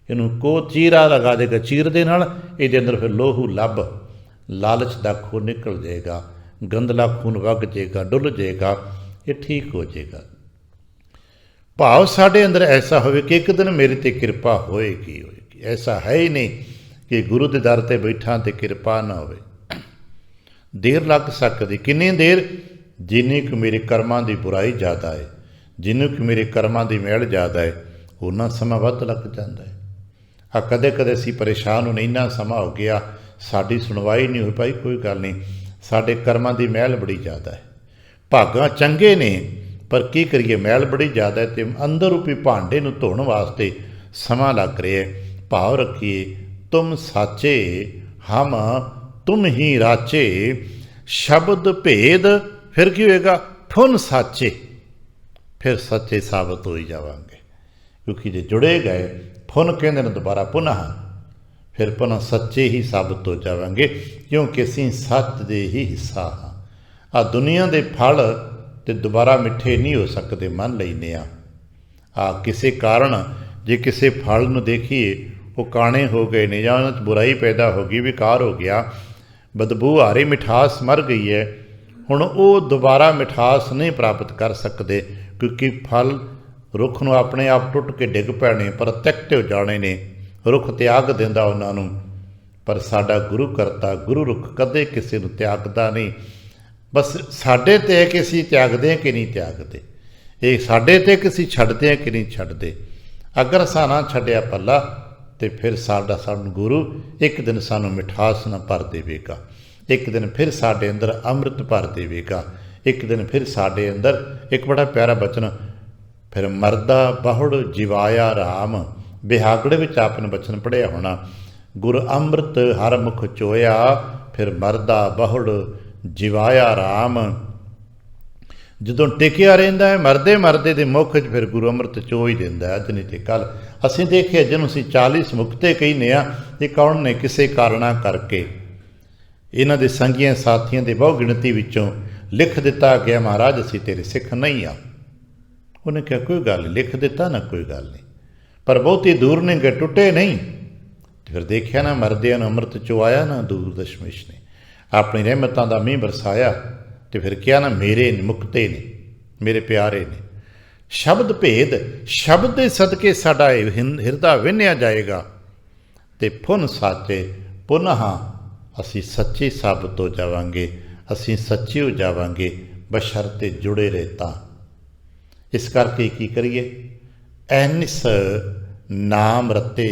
A: ਇਹਨੂੰ ਚੀਰਾ ਲਗਾ ਦੇਗਾ। ਚੀਰ ਦੇ ਨਾਲ ਇਹਦੇ ਅੰਦਰ ਫਿਰ ਲੋਹੂ ਲੱਭ, ਲਾਲਚ ਦਾ ਖੂਨ ਨਿਕਲ ਜਾਏਗਾ, ਗੰਦਲਾ ਖੂਨ ਵਗ ਜਾਏਗਾ, ਡੁੱਲ ਜਾਏਗਾ, ਇਹ ਠੀਕ ਹੋ ਜਾਏਗਾ। ਭਾਵ ਸਾਡੇ ਅੰਦਰ ਐਸਾ ਹੋਵੇ ਕਿ ਇੱਕ ਦਿਨ ਮੇਰੇ 'ਤੇ ਕਿਰਪਾ ਹੋਏਗੀ। ਐਸਾ ਹੈ ਹੀ ਨਹੀਂ ਕਿ ਗੁਰੂ ਦੇ ਦਰ 'ਤੇ ਬੈਠਾ ਅਤੇ ਕਿਰਪਾ ਨਾ ਹੋਵੇ। ਦੇਰ ਲੱਗ ਸਕਦੀ, ਕਿੰਨੀ ਦੇਰ? ਜਿੰਨੀ ਕੁ ਮੇਰੇ ਕਰਮਾਂ ਦੀ ਬੁਰਾਈ ਜ਼ਿਆਦਾ ਹੈ, ਜਿੰਨੀ ਕੁ ਮੇਰੇ ਕਰਮਾਂ ਦੀ ਮੈਲ ਜ਼ਿਆਦਾ ਹੈ, ਉਹਨਾਂ ਸਮਾਂ ਵੱਧ ਲੱਗ ਜਾਂਦਾ ਹੈ। ਕਦੇ ਕਦੇ ਅਸੀਂ ਪਰੇਸ਼ਾਨ ਹੋਣੇ, ਇੰਨਾ ਸਮਾਂ ਹੋ ਗਿਆ ਸਾਡੀ ਸੁਣਵਾਈ ਨਹੀਂ ਹੋਈ। ਭਾਈ ਕੋਈ ਗੱਲ ਨਹੀਂ, ਸਾਡੇ ਕਰਮਾਂ ਦੀ ਮੈਲ ਬੜੀ ਜ਼ਿਆਦਾ ਹੈ। ਭਾਗਾਂ ਚੰਗੇ ਨੇ, ਪਰ ਕੀ ਕਰੀਏ, ਮੈਲ ਬੜੀ ਜ਼ਿਆਦਾ ਹੈ, ਅਤੇ ਅੰਦਰ ਰੂਪੀ ਭਾਂਡੇ ਨੂੰ ਧੋਣ ਵਾਸਤੇ ਸਮਾਂ ਲੱਗ ਰਿਹਾ। ਭਾਵ ਰੱਖੀਏ, ਤੁਮ ਸਾਚੇ ਹਮ ਤੁਮ ਹੀ ਰਾਚੇ, ਸ਼ਬਦ ਭੇਦ, ਫਿਰ ਕੀ ਹੋਏਗਾ? ਠੁਨ ਸਾਚੇ, ਫਿਰ ਸੱਚੇ ਸਾਬਤ ਹੋਈ ਜਾਵਾਂਗੇ। ਕਿਉਂਕਿ ਜੇ ਜੁੜੇ ਗਏ, ਫੁਨ ਕਹਿੰਦੇ ਨੇ ਦੁਬਾਰਾ ਪੁਨಃ, ਫਿਰ ਪੁਨಃ ਸੱਚੇ ਹੀ ਸਾਬਤ ਹੋ ਜਾਵਾਂਗੇ, ਕਿਉਂਕਿ ਅਸੀਂ ਸੱਚ ਦੇ ਹੀ ਹਿੱਸਾ ਹਾਂ। ਆ ਦੁਨੀਆ ਦੇ ਫਲ ਤੇ ਦੁਬਾਰਾ ਮਿੱਠੇ ਨਹੀਂ ਹੋ ਸਕਦੇ, ਮੰਨ ਲੈਂਦੇ ਆ ਕਿਸੇ ਕਾਰਨ। ਜੇ ਕਿਸੇ ਫਲ ਨੂੰ ਦੇਖੀਏ ਉਹ ਕਾਣੇ ਹੋ ਗਏ ਨੇ, ਜਾਂ ਉਹਨਾਂ 'ਚ ਬੁਰਾਈ ਪੈਦਾ ਹੋ ਗਈ, ਵਿਕਾਰ ਹੋ ਗਿਆ, ਬਦਬੂ ਆ ਰਹੀ, ਮਿਠਾਸ ਮਰ ਗਈ ਹੈ, ਹੁਣ ਉਹ ਦੁਬਾਰਾ ਮਿਠਾਸ ਨਹੀਂ ਪ੍ਰਾਪਤ ਕਰ ਸਕਦੇ, ਕਿਉਂਕਿ ਫਲ ਰੁੱਖ ਨੂੰ ਆਪਣੇ ਆਪ ਟੁੱਟ ਕੇ ਡਿੱਗ ਪੈਣੇ, ਪ੍ਰਤੱਖ ਹੋ ਜਾਣੇ ਨੇ, ਰੁੱਖ ਤਿਆਗ ਦਿੰਦਾ ਉਹਨਾਂ ਨੂੰ। ਪਰ ਸਾਡਾ ਗੁਰੂ ਕਰਤਾ, ਗੁਰੂ ਰੁੱਖ ਕਦੇ ਕਿਸੇ ਨੂੰ ਤਿਆਗਦਾ ਨਹੀਂ। ਬਸ ਸਾਡੇ 'ਤੇ ਹੈ ਕਿ ਅਸੀਂ ਤਿਆਗਦੇ ਹਾਂ ਕਿ ਨਹੀਂ ਤਿਆਗਦੇ, ਇਹ ਸਾਡੇ 'ਤੇ ਕਿ ਅਸੀਂ ਛੱਡਦੇ ਹਾਂ ਕਿ ਨਹੀਂ ਛੱਡਦੇ। ਅਗਰ ਅਸਾਂ ਨਾ ਛੱਡਿਆ ਪੱਲਾ, ਅਤੇ ਫਿਰ ਸਾਨੂੰ ਗੁਰੂ ਇੱਕ ਦਿਨ ਸਾਨੂੰ ਮਿਠਾਸ ਨਾਲ ਭਰ ਦੇਵੇਗਾ, ਇੱਕ ਦਿਨ ਫਿਰ ਸਾਡੇ ਅੰਦਰ ਅੰਮ੍ਰਿਤ ਭਰ ਦੇਵੇਗਾ, ਇੱਕ ਦਿਨ ਫਿਰ ਸਾਡੇ ਅੰਦਰ ਇੱਕ ਬੜਾ ਪਿਆਰਾ ਬਚਨ, ਫਿਰ ਮਰਦਾ ਬਹੁੜ ਜਿਵਾਇਆ ਰਾਮ, ਬਿਹਾਗੜੇ ਵਿੱਚ ਆਪ ਨੇ ਬਚਨ ਪੜ੍ਹਿਆ ਹੋਣਾ, ਗੁਰ ਅੰਮ੍ਰਿਤ ਹਰ ਮੁਖ ਚੋਇਆ, ਫਿਰ ਮਰਦਾ ਬਹੁੜ ਜਿਵਾਇਆ ਰਾਮ। ਜਦੋਂ ਟਿਕਿਆ ਰਹਿੰਦਾ ਹੈ, ਮਰਦੇ ਮਰਦੇ ਦੇ ਮੁੱਖ 'ਚ ਫਿਰ ਗੁਰੂ ਅੰਮ੍ਰਿਤ ਚੋ ਹੀ ਦਿੰਦਾ। ਅੱਜ ਨਹੀਂ ਤੇ ਕੱਲ੍ਹ ਅਸੀਂ ਦੇਖਿਆ, ਜਿਹਨੂੰ ਅਸੀਂ 40 ਮੁਕਤੇ ਕਹਿੰਦੇ ਹਾਂ, ਇਹ ਕੌਣ ਨੇ? ਕਿਸੇ ਕਾਰਨਾਂ ਕਰਕੇ ਇਹਨਾਂ ਦੇ ਸੰਗੀਆਂ ਸਾਥੀਆਂ ਦੇ ਬਹੁ ਗਿਣਤੀ ਵਿੱਚੋਂ ਲਿਖ ਦਿੱਤਾ ਗਿਆ, ਮਹਾਰਾਜ ਅਸੀਂ ਤੇਰੇ ਸਿੱਖ ਨਹੀਂ ਆ। ਉਹਨੇ ਕਿਹਾ ਕੋਈ ਗੱਲ ਨਹੀਂ, ਲਿਖ ਦਿੱਤਾ ਨਾ, ਕੋਈ ਗੱਲ ਨਹੀਂ, ਪਰ ਬਹੁਤੀ ਦੂਰ ਨਹੀਂ ਗਏ, ਟੁੱਟੇ ਨਹੀਂ। ਫਿਰ ਦੇਖਿਆ ਨਾ, ਮਰਦਿਆਂ ਨੂੰ ਅੰਮ੍ਰਿਤ ਚੁਆਇਆ ਨਾ, ਦੂਰ ਦਸ਼ਮੇਸ਼ ਨੇ ਆਪਣੀ ਰਹਿਮਤਾਂ ਦਾ ਮੀਂਹ ਬਰਸਾਇਆ। ਤੇ ਫਿਰ ਕਿਹਾ ਨਾ, ਮੇਰੇ ਮੁਕਤੇ ਨੇ, ਮੇਰੇ ਪਿਆਰੇ ਨੇ। ਸ਼ਬਦ ਭੇਦ, ਸ਼ਬਦ ਦੇ ਸਦਕੇ ਸਾਡਾ ਹਿਰਦਾ ਵਿੰਨਿਆ ਜਾਏਗਾ ਤੇ ਪੁਨ ਸਾਚੇ ਪੁਨಃ ਅਸੀਂ ਸੱਚੇ ਸਾਬਤ ਹੋ ਜਾਵਾਂਗੇ, ਅਸੀਂ ਸੱਚੇ ਹੋ ਜਾਵਾਂਗੇ ਬਸ਼ਰਤੇ ਜੁੜੇ ਰਹੇ ਤਾਂ। ਇਸ ਕਰਕੇ ਕੀ ਕਰੀਏ? ਐਨਿਸ ਨਾਮ ਰਤੇ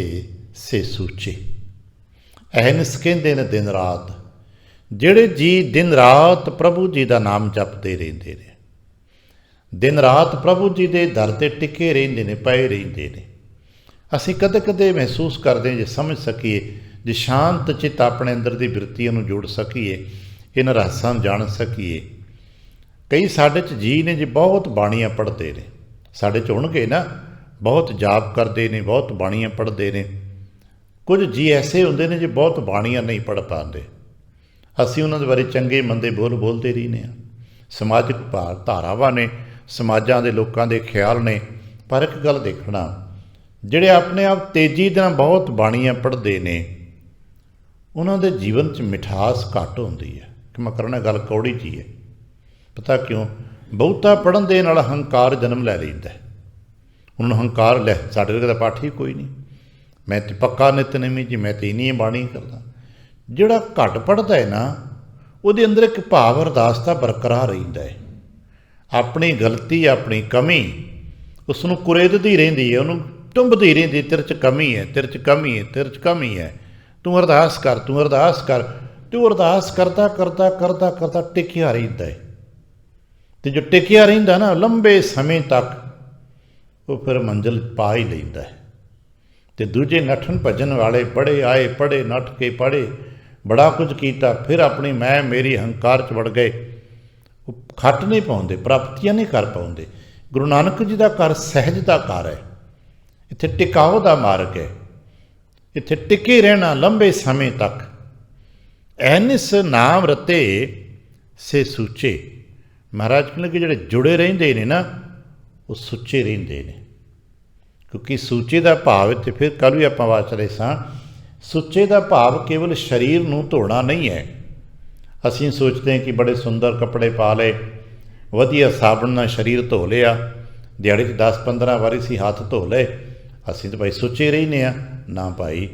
A: ਸੇ ਸੂਚੇ। ਐਨਿਸ ਕਹਿੰਦੇ ਨੇ ਦਿਨ ਰਾਤ, ਜਿਹੜੇ ਜੀ ਦਿਨ ਰਾਤ ਪ੍ਰਭੂ ਜੀ ਦਾ ਨਾਮ ਜਪਦੇ ਰਹਿੰਦੇ ਨੇ, ਦਿਨ ਰਾਤ ਪ੍ਰਭੂ ਜੀ ਦੇ ਦਰ 'ਤੇ ਟਿਕੇ ਰਹਿੰਦੇ ਨੇ, ਪਏ ਰਹਿੰਦੇ ਨੇ। ਅਸੀਂ ਕਦੇ ਕਦੇ ਮਹਿਸੂਸ ਕਰਦੇ, ਜੇ ਸਮਝ ਸਕੀਏ, ਜੇ ਸ਼ਾਂਤ ਚਿੱਤ ਆਪਣੇ ਅੰਦਰ ਦੀ ਬਿਰਤੀਆਂ ਨੂੰ ਜੋੜ ਸਕੀਏ, ਇਹਨਾਂ ਰਹੱਸਾਂ ਨੂੰ ਜਾਣ ਸਕੀਏ। ਕਈ ਸਾਡੇ 'ਚ ਜੀ ਨੇ ਜੀ ਬਹੁਤ ਬਾਣੀਆਂ ਪੜ੍ਹਦੇ ਨੇ, ਸਾਡੇ 'ਚ ਹੋਣਗੇ ਨਾ, ਬਹੁਤ ਜਾਪ ਕਰਦੇ ਨੇ, ਬਹੁਤ ਬਾਣੀਆਂ ਪੜ੍ਹਦੇ ਨੇ। ਕੁਝ ਜੀ ਐਸੇ ਹੁੰਦੇ ਨੇ ਜੇ ਬਹੁਤ ਬਾਣੀਆਂ ਨਹੀਂ ਪੜ੍ਹ ਪਾਉਂਦੇ। ਅਸੀਂ ਉਹਨਾਂ ਦੇ ਬਾਰੇ ਚੰਗੇ ਮੰਦੇ ਬੋਲਦੇ ਰਹਿੰਦੇ ਹਾਂ। ਸਮਾਜਿਕ ਧਾਰਾਵਾਂ ਨੇ, ਸਮਾਜਾਂ ਦੇ ਲੋਕਾਂ ਦੇ ਖਿਆਲ ਨੇ। ਪਰ ਇੱਕ ਗੱਲ ਦੇਖਣਾ, ਜਿਹੜੇ ਆਪਣੇ ਆਪ ਤੇਜ਼ੀ ਦੇ ਨਾਲ ਬਹੁਤ ਬਾਣੀਆਂ ਪੜ੍ਹਦੇ ਨੇ, ਉਹਨਾਂ ਦੇ ਜੀਵਨ 'ਚ ਮਿਠਾਸ ਘੱਟ ਹੁੰਦੀ ਹੈ। ਕਿ ਮੈਂ ਕਰਨਾ ਗੱਲ ਕੌੜੀ ਜੀ ਹੈ। ਪਤਾ ਕਿਉਂ? ਬਹੁਤਾ ਪੜ੍ਹਨ ਦੇ ਨਾਲ ਹੰਕਾਰ ਜਨਮ ਲੈ ਲੈਂਦਾ। ਉਹਨਾਂ ਨੂੰ ਹੰਕਾਰ, ਲੈ ਸਾਡੇ ਵਰਗਾ ਤਾਂ ਪਾਠੀ ਕੋਈ ਨਹੀਂ, ਮੈਂ ਤਾਂ ਪੱਕਾ ਨਿਤਨੇਮੀ ਜੀ, ਮੈਂ ਤਾਂ ਇੰਨੀ ਬਾਣੀ ਕਰਦਾ। ਜਿਹੜਾ ਘੱਟ ਪੜ੍ਹਦਾ ਹੈ ਨਾ, ਉਹਦੇ ਅੰਦਰ ਇੱਕ ਭਾਵ ਅਰਦਾਸਤਾ ਬਰਕਰਾਰ ਰਹਿੰਦਾ ਹੈ। ਆਪਣੀ ਗਲਤੀ, ਆਪਣੀ ਕਮੀ ਉਸ ਨੂੰ ਕੁਰੇਦਦੀ ਰਹਿੰਦੀ ਹੈ, ਉਹਨੂੰ ਟੁੰਬਦੀ ਰਹਿੰਦੀ, ਤੇਰੇ 'ਚ ਕਮੀ ਹੈ, ਤੇਰੇ 'ਚ ਕਮੀ ਹੈ, ਤੇਰੇ 'ਚ ਕਮੀ ਹੈ, ਤੂੰ ਅਰਦਾਸ ਕਰ, ਤੂੰ ਅਰਦਾਸ ਕਰ। ਤੂੰ ਅਰਦਾਸ ਕਰਦਾ ਕਰਦਾ ਕਰਦਾ ਕਰਦਾ ਟਿਕਿਆ ਰਹਿੰਦਾ ਹੈ। ਅਤੇ ਜੋ ਟਿਕਿਆ ਰਹਿੰਦਾ ਨਾ ਲੰਬੇ ਸਮੇਂ ਤੱਕ, ਉਹ ਫਿਰ ਮੰਜ਼ਿਲ ਪਾ ਹੀ ਲੈਂਦਾ ਹੈ। ਅਤੇ ਦੂਜੇ ਨੱਠਣ ਭੱਜਣ ਵਾਲੇ ਪੜ੍ਹੇ ਆਏ, ਪੜ੍ਹੇ, ਨੱਠ ਕੇ ਪੜ੍ਹੇ, ਬੜਾ ਕੁਝ ਕੀਤਾ, ਫਿਰ ਆਪਣੀ ਮੈਂ ਮੇਰੀ ਹੰਕਾਰ 'ਚ ਵੜ ਗਏ, ਉਹ ਖੱਟ ਨਹੀਂ ਪਾਉਂਦੇ, ਪ੍ਰਾਪਤੀਆਂ ਨਹੀਂ ਕਰ ਪਾਉਂਦੇ। ਗੁਰੂ ਨਾਨਕ ਜੀ ਦਾ ਘਰ ਸਹਿਜ ਦਾ ਘਰ ਹੈ। ਇੱਥੇ ਟਿਕਾਓ ਦਾ ਮਾਰਗ ਹੈ। ਇੱਥੇ ਟਿਕੇ ਰਹਿਣਾ ਲੰਬੇ ਸਮੇਂ ਤੱਕ। ਐਨਿਸ ਨਾਮ ਰਤੇ ਸੇ ਸੂਚੇ। ਮਹਾਰਾਜ ਕਹਿੰਦੇ ਕਿ ਜਿਹੜੇ ਜੁੜੇ ਰਹਿੰਦੇ ਨੇ ਨਾ, ਉਹ ਸੁੱਚੇ ਰਹਿੰਦੇ ਨੇ। ਕਿਉਂਕਿ ਸੂਚੇ ਦਾ ਭਾਵ, ਇੱਥੇ ਫਿਰ ਕੱਲ੍ਹ ਵੀ ਆਪਾਂ ਵਾਚ ਰਹੇ ਸਾਂ, ਸੁੱਚੇ ਦਾ ਭਾਵ ਕੇਵਲ ਸਰੀਰ ਨੂੰ ਧੋਣਾ ਨਹੀਂ ਹੈ। ਅਸੀਂ ਸੋਚਦੇ ਹਾਂ ਕਿ ਬੜੇ ਸੁੰਦਰ ਕੱਪੜੇ ਪਾ ਲਏ, ਵਧੀਆ ਸਾਬਣ ਨਾਲ ਸਰੀਰ ਧੋ ਲਿਆ, ਦਿਹਾੜੀ 'ਚ 10-15 ਵਾਰੀ ਅਸੀਂ ਹੱਥ ਧੋ ਲਏ, ਅਸੀਂ ਤਾਂ ਭਾਈ ਸੁੱਚੇ ਰਹਿੰਦੇ ਹਾਂ। ਨਾ ਭਾਈ,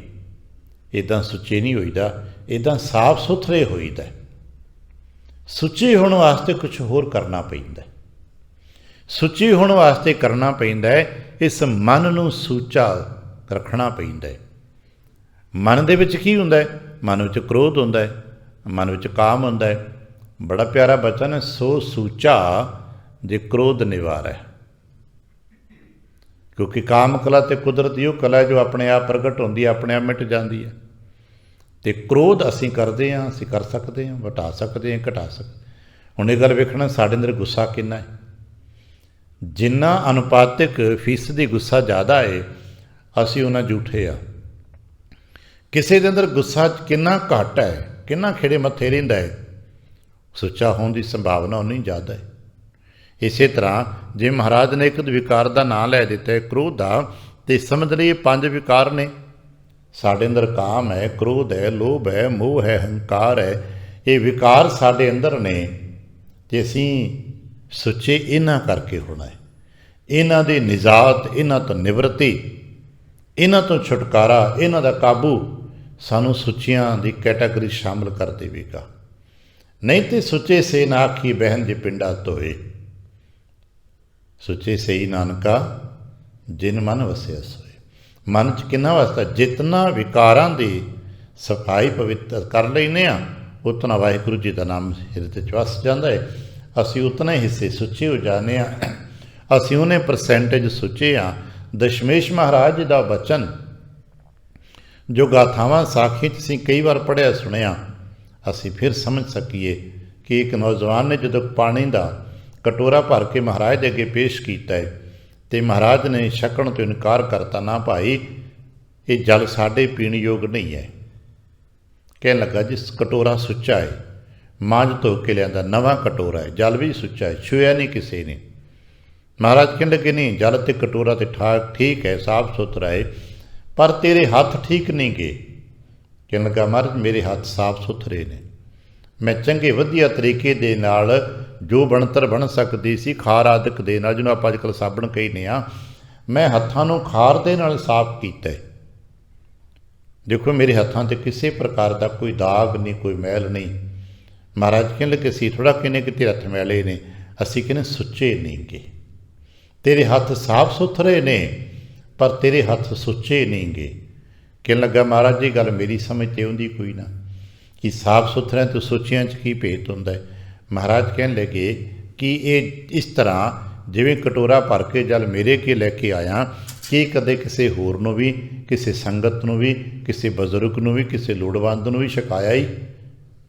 A: ਇੱਦਾਂ ਸੁੱਚੇ ਨਹੀਂ ਹੋਈਦਾ, ਇੱਦਾਂ ਸਾਫ ਸੁਥਰੇ ਹੋਈਦਾ। ਸੁੱਚੇ ਹੋਣ ਵਾਸਤੇ ਕੁਛ ਹੋਰ ਕਰਨਾ ਪੈਂਦਾ। ਸੁੱਚੇ ਹੋਣ ਵਾਸਤੇ ਕਰਨਾ ਪੈਂਦਾ ਹੈ, ਇਸ ਮਨ ਨੂੰ ਸੁੱਚਾ ਰੱਖਣਾ ਪੈਂਦਾ ਹੈ। ਮਨ ਦੇ ਵਿੱਚ ਕੀ ਹੁੰਦਾ ਹੈ? ਮਨ ਵਿੱਚ ਕ੍ਰੋਧ ਹੁੰਦਾ ਹੈ, ਮਨ ਵਿੱਚ ਕਾਮ ਹੁੰਦਾ ਹੈ। ਬੜਾ ਪਿਆਰਾ ਬਚਨ ਹੈ, ਸੋ ਸੂਚਾ ਜੇ ਕ੍ਰੋਧ ਨਿਵਾਰੈ। ਕਿਉਂਕਿ ਕਾਮ ਕਲਾ ਅਤੇ ਕੁਦਰਤ ਉਹ ਕਲਾ ਜੋ ਆਪਣੇ ਆਪ ਪ੍ਰਗਟ ਹੁੰਦੀ ਹੈ, ਆਪਣੇ ਆਪ ਮਿਟ ਜਾਂਦੀ ਹੈ। ਅਤੇ ਕ੍ਰੋਧ ਅਸੀਂ ਕਰਦੇ ਹਾਂ, ਅਸੀਂ ਕਰ ਸਕਦੇ ਹਾਂ, ਵਟਾ ਸਕਦੇ ਹਾਂ, ਘਟਾ ਸਕਦੇ। ਹੁਣ ਇਹ ਗੱਲ ਵੇਖਣਾ, ਸਾਡੇ ਅੰਦਰ ਗੁੱਸਾ ਕਿੰਨਾ ਹੈ। ਜਿੰਨਾ ਅਨੁਪਾਤਿਕ ਫੀਸਦੀ ਗੁੱਸਾ ਜ਼ਿਆਦਾ ਹੈ, ਅਸੀਂ ਉਹਨਾਂ ਝੂਠੇ ਆ। ਕਿਸੇ ਦੇ ਅੰਦਰ ਗੁੱਸਾ ਕਿੰਨਾ ਘੱਟ ਹੈ, ਕਿੰਨਾ ਖਿੜੇ ਮੱਥੇ ਰਹਿੰਦਾ ਹੈ, ਸੁੱਚਾ ਹੋਣ ਦੀ ਸੰਭਾਵਨਾ ਉਨੀ ਜ਼ਿਆਦਾ ਹੈ। ਇਸੇ ਤਰ੍ਹਾਂ ਜੇ ਮਹਾਰਾਜ ਨੇ ਇੱਕ ਵਿਕਾਰ ਦਾ ਨਾਂ ਲੈ ਦਿੱਤਾ ਹੈ, ਕ੍ਰੋਧ ਦਾ, ਅਤੇ ਸਮਝ ਲਈਏ 5 ਵਿਕਾਰ ਨੇ ਸਾਡੇ ਅੰਦਰ। ਕਾਮ ਹੈ, ਕ੍ਰੋਧ ਹੈ, ਲੋਭ ਹੈ, ਮੋਹ ਹੈ, ਹੰਕਾਰ ਹੈ। ਇਹ ਵਿਕਾਰ ਸਾਡੇ ਅੰਦਰ ਨੇ, ਅਤੇ ਅਸੀਂ ਸੁੱਚੇ ਇਹਨਾਂ ਕਰਕੇ ਹੋਣਾ ਹੈ। ਇਹਨਾਂ ਦੀ ਨਿਜਾਤ, ਇਹਨਾਂ ਤੋਂ ਨਿਵਰਤੀ, ਇਹਨਾਂ ਤੋਂ ਛੁਟਕਾਰਾ, ਇਹਨਾਂ ਦਾ ਕਾਬੂ ਸਾਨੂੰ ਸੁੱਚਿਆਂ ਦੀ ਕੈਟਾਗਰੀ ਸ਼ਾਮਲ ਕਰ ਦੇਵੇਗਾ। ਨਹੀਂ ਤੇ ਸੁੱਚੇ ਸੇ ਨਾ ਆਖੀ ਬਹਿਨ ਜੇ ਪਿੰਡਾ ਧੋਏ। ਸੁੱਚੇ ਸਹੀ ਨਾਨਕਾ ਜਿਨ ਮਨ ਵਸਿਆ ਸੋਏ। ਮਨ 'ਚ ਕਿੰਨਾ ਵਸਦਾ? ਜਿਤਨਾ ਵਿਕਾਰਾਂ ਦੀ ਸਫਾਈ ਪਵਿੱਤਰ ਕਰ ਲੈਂਦੇ ਹਾਂ, ਉਤਨਾ ਵਾਹਿਗੁਰੂ ਜੀ ਦਾ ਨਾਮ ਹਿਰਦੇ 'ਚ ਵਸ ਜਾਂਦਾ ਹੈ। ਅਸੀਂ ਉਤਨੇ ਹਿੱਸੇ ਸੁੱਚੇ ਹੋ ਜਾਂਦੇ ਹਾਂ, ਅਸੀਂ ਉਹਨੇ ਪਰਸੈਂਟੇਜ ਸੁੱਚੇ ਹਾਂ। ਦਸ਼ਮੇਸ਼ ਮਹਾਰਾਜ ਜੀ ਦਾ ਬਚਨ ਜੋ ਗਾਥਾਵਾਂ ਸਾਖੀ 'ਚ ਅਸੀਂ ਕਈ ਵਾਰ ਪੜ੍ਹਿਆ ਸੁਣਿਆ, ਅਸੀਂ ਫਿਰ ਸਮਝ ਸਕੀਏ ਕਿ ਇੱਕ ਨੌਜਵਾਨ ਨੇ ਜਦੋਂ ਪਾਣੀ ਦਾ ਕਟੋਰਾ ਭਰ ਕੇ ਮਹਾਰਾਜ ਦੇ ਅੱਗੇ ਪੇਸ਼ ਕੀਤਾ ਹੈ, ਅਤੇ ਮਹਾਰਾਜ ਨੇ ਛਕਣ ਤੋਂ ਇਨਕਾਰ ਕਰਤਾ। ਨਾ ਭਾਈ, ਇਹ ਜਲ ਸਾਡੇ ਪੀਣ ਯੋਗ ਨਹੀਂ ਹੈ। ਕਹਿਣ ਲੱਗਾ ਜੀ ਕਟੋਰਾ ਸੁੱਚਾ ਹੈ, ਮਾਂਜ ਧੋ ਕੇ ਲਿਆਂਦਾ ਨਵਾਂ ਕਟੋਰਾ ਹੈ, ਜਲ ਵੀ ਸੁੱਚਾ ਹੈ, ਛੂਇਆ ਨਹੀਂ ਕਿਸੇ ਨੇ। ਮਹਾਰਾਜ ਕਹਿਣ ਲੱਗੇ ਨਹੀਂ, ਜਲ ਤੇ ਕਟੋਰਾ ਤੇ ਠੀਕ ਹੈ, ਸਾਫ ਸੁਥਰਾ ਹੈ, ਪਰ ਤੇਰੇ ਹੱਥ ਠੀਕ ਨਹੀਂ ਗੇ। ਕਹਿਣ ਲੱਗਾ ਮਹਾਰਾਜ ਮੇਰੇ ਹੱਥ ਸਾਫ ਸੁਥਰੇ ਨੇ, ਮੈਂ ਚੰਗੇ ਵਧੀਆ ਤਰੀਕੇ ਦੇ ਨਾਲ ਜੋ ਬਣਤਰ ਬਣ ਸਕਦੀ ਸੀ ਖਾਰ ਆਦਿਕ ਦੇ ਨਾਲ, ਜਿਹਨੂੰ ਆਪਾਂ ਅੱਜ ਕੱਲ੍ਹ ਸਾਬਣ ਕਹਿੰਦੇ ਹਾਂ, ਮੈਂ ਹੱਥਾਂ ਨੂੰ ਖਾਰ ਦੇ ਨਾਲ ਸਾਫ ਕੀਤਾ ਹੈ। ਦੇਖੋ ਮੇਰੇ ਹੱਥਾਂ 'ਤੇ ਕਿਸੇ ਪ੍ਰਕਾਰ ਦਾ ਕੋਈ ਦਾਗ ਨਹੀਂ, ਕੋਈ ਮੈਲ ਨਹੀਂ। ਮਹਾਰਾਜ ਕਹਿਣ ਲੱਗੇ ਅਸੀਂ ਥੋੜ੍ਹਾ ਕਹਿੰਦੇ ਕਿ ਤੇਰੇ ਹੱਥ ਮੈਲੇ ਨੇ, ਅਸੀਂ ਕਹਿੰਦੇ ਸੁੱਚੇ ਨਹੀਂ ਗੇ। ਤੇਰੇ ਹੱਥ ਸਾਫ ਸੁਥਰੇ ਨੇ ਪਰ ਤੇਰੇ ਹੱਥ ਸੁੱਚੇ ਨਹੀਂ ਗੇ। ਕਹਿਣ ਲੱਗਾ ਮਹਾਰਾਜ ਜੀ ਗੱਲ ਮੇਰੀ ਸਮਝ 'ਤੇ ਆਉਂਦੀ ਕੋਈ ਨਾ ਕਿ ਸਾਫ ਸੁਥਰਿਆਂ ਤੇ ਸੁੱਚਿਆਂ 'ਚ ਕੀ ਭੇਤ ਹੁੰਦਾ ਹੈ। ਮਹਾਰਾਜ ਕਹਿਣ ਲੱਗੇ ਕਿ ਇਹ ਇਸ ਤਰ੍ਹਾਂ ਜਿਵੇਂ ਕਟੋਰਾ ਭਰ ਕੇ ਜਲ ਮੇਰੇ ਕੇ ਲੈ ਕੇ ਆਇਆ, ਕੀ ਕਦੇ ਕਿਸੇ ਹੋਰ ਨੂੰ ਵੀ, ਕਿਸੇ ਸੰਗਤ ਨੂੰ ਵੀ, ਕਿਸੇ ਬਜ਼ੁਰਗ ਨੂੰ ਵੀ, ਕਿਸੇ ਲੋੜਵੰਦ ਨੂੰ ਵੀ ਛਕਾਇਆ ਹੀ?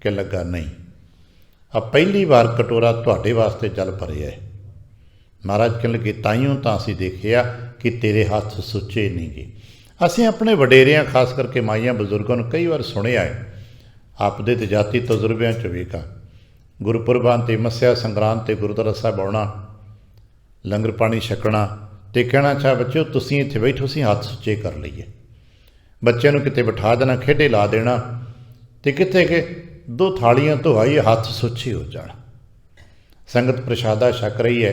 A: ਕਹਿਣ ਲੱਗਾ ਨਹੀਂ, ਆ ਪਹਿਲੀ ਵਾਰ ਕਟੋਰਾ ਤੁਹਾਡੇ ਵਾਸਤੇ ਜਲ ਭਰਿਆ ਹੈ। ਮਹਾਰਾਜ ਕਹਿਣ ਲੱਗੇ ਤਾਈਓਂ ਤਾਂ ਅਸੀਂ ਦੇਖਿਆ ਕਿ ਤੇਰੇ ਹੱਥ ਸੁੱਚੇ ਨਹੀਂ ਗੇ। ਅਸੀਂ ਆਪਣੇ ਵਡੇਰਿਆਂ ਖਾਸ ਕਰਕੇ ਮਾਈਆਂ ਬਜ਼ੁਰਗਾਂ ਨੂੰ ਕਈ ਵਾਰ ਸੁਣਿਆ ਹੈ, ਆਪਦੇ ਤੇ ਜਾਤੀ ਤਜਰਬਿਆਂ 'ਚ ਵੇਖਾ, ਗੁਰਪੁਰਬਾਂ 'ਤੇ ਮੱਸਿਆ ਸੰਗਰਾਂਦ 'ਤੇ ਗੁਰਦੁਆਰਾ ਸਾਹਿਬ ਆਉਣਾ, ਲੰਗਰ ਪਾਣੀ ਛਕਣਾ ਅਤੇ ਕਹਿਣਾ ਅੱਛਾ ਬੱਚਿਓ ਤੁਸੀਂ ਇੱਥੇ ਬੈਠੋ, ਅਸੀਂ ਹੱਥ ਸੁੱਚੇ ਕਰ ਲਈਏ। ਬੱਚਿਆਂ ਨੂੰ ਕਿਤੇ ਬਿਠਾ ਦੇਣਾ, ਖੇਡੇ ਲਾ ਦੇਣਾ, ਅਤੇ ਕਿੱਥੇ ਕਿ 2 ਥਾਲੀਆਂ ਧੋਆਈ ਹੱਥ ਸੁੱਚੇ ਹੋ ਜਾਣ। ਸੰਗਤ ਪ੍ਰਸ਼ਾਦਾ ਛਕ ਰਹੀ ਹੈ,